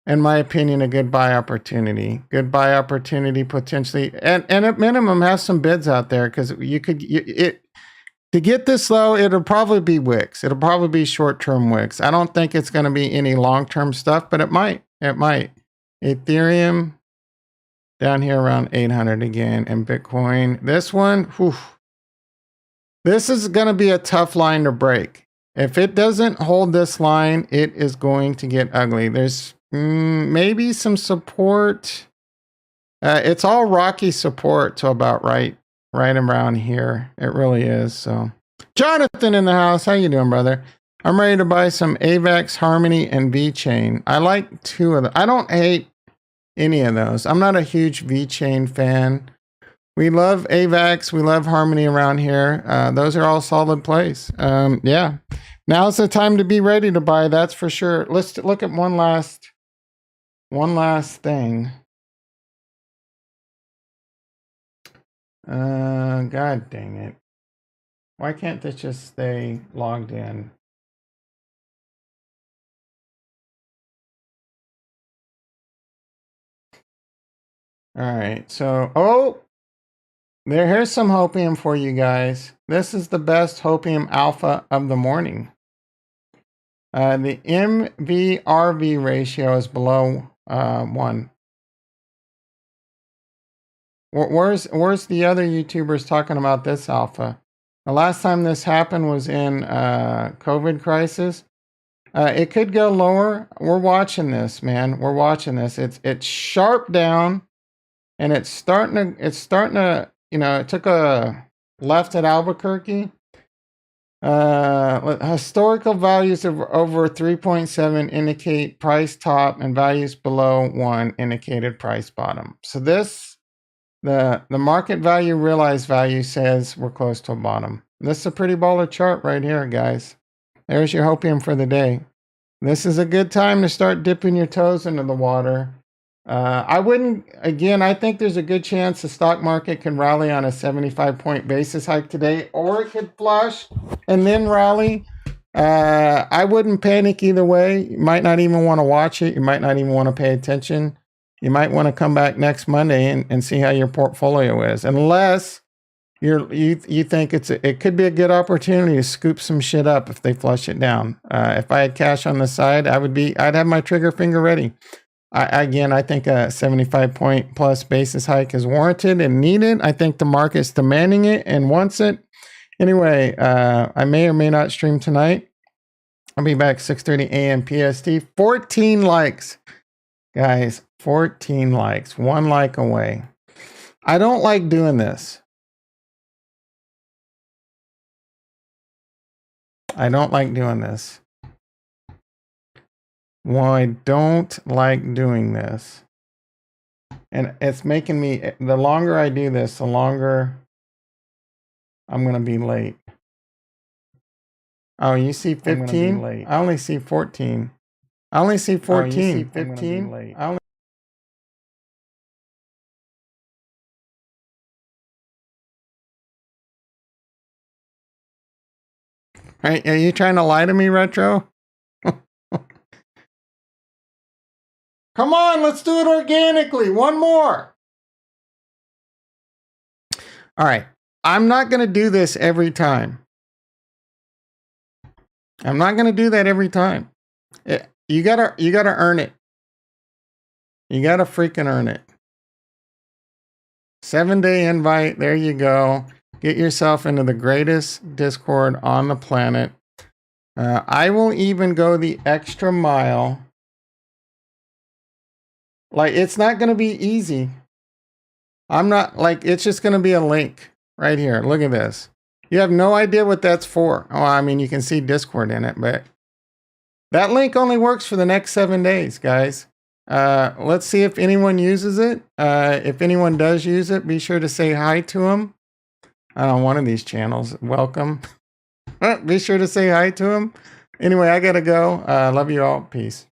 in my opinion, a good buy opportunity. Good buy opportunity potentially. And at minimum, have some bids out there, because to get this low, it'll probably be wicks. It'll probably be short-term wicks. I don't think it's going to be any long-term stuff, but it might. It might. Ethereum down here around 800 again, and Bitcoin. This one, whew. This is going to be a tough line to break. If it doesn't hold this line, it is going to get ugly. There's maybe some support. It's all rocky support to about right around here. It really is. So, Jonathan in the house. How you doing, brother? I'm ready to buy some AVAX, Harmony, and VeChain. I like 2 of them. I don't hate any of those. I'm not a huge VeChain fan. We love AVAX. We love Harmony around here. Those are all solid plays. Yeah. Now's the time to be ready to buy. That's for sure. Let's look at one last thing. God dang it. Why can't this just stay logged in? All right. So, here's some hopium for you guys. This is the best hopium alpha of the morning. The MVRV ratio is below 1. Where's the other YouTubers talking about this alpha? The last time this happened was in COVID crisis. It could go lower. We're watching this, man. We're watching this. It's sharp down, and it's starting to. It took a left at Albuquerque. Historical values of over 3.7 indicate price top, and values below 1 indicated price bottom. So the market value, realized value says we're close to a bottom. This is a pretty baller chart right here, guys. There's your hopium for the day. This is a good time to start dipping your toes into the water. I think there's a good chance the stock market can rally on a 75-point basis hike today, or it could flush and then rally. I wouldn't panic either way. You might not even want to watch it. You might not even want to pay attention. You might want to come back next Monday and see how your portfolio is, unless you think it could be a good opportunity to scoop some shit up if they flush it down. If I had cash on the side, I'd have my trigger finger ready. I think a 75-point plus basis hike is warranted and needed. I think the market's demanding it and wants it. Anyway, I may or may not stream tonight. I'll be back 6:30 a.m. PST. 14 likes. Guys, 14 likes. 1 like away. I don't like doing this. I don't like doing this. Well, I don't like doing this. And it's making me, the longer I do this, the longer I'm going to be late. Oh, you see 15? I only see 14. I only see 14. Oh, you see 15? Are you trying to lie to me, Retro? Come on, let's do it organically. One more. All right. I'm not going to do this every time. I'm not going to do that every time. You gotta earn it. You gotta freaking earn it. 7-day invite. There you go. Get yourself into the greatest Discord on the planet. I will even go the extra mile. Like, it's not going to be easy. I'm not, like, it's just going to be a link right here. Look at this. You have no idea what that's for. Oh, I mean, you can see Discord in it, but that link only works for the next 7 days, guys. Let's see if anyone uses it. If anyone does use it, be sure to say hi to them on one of these channels. Welcome. Be sure to say hi to them. Anyway, I gotta go. Love you all. Peace.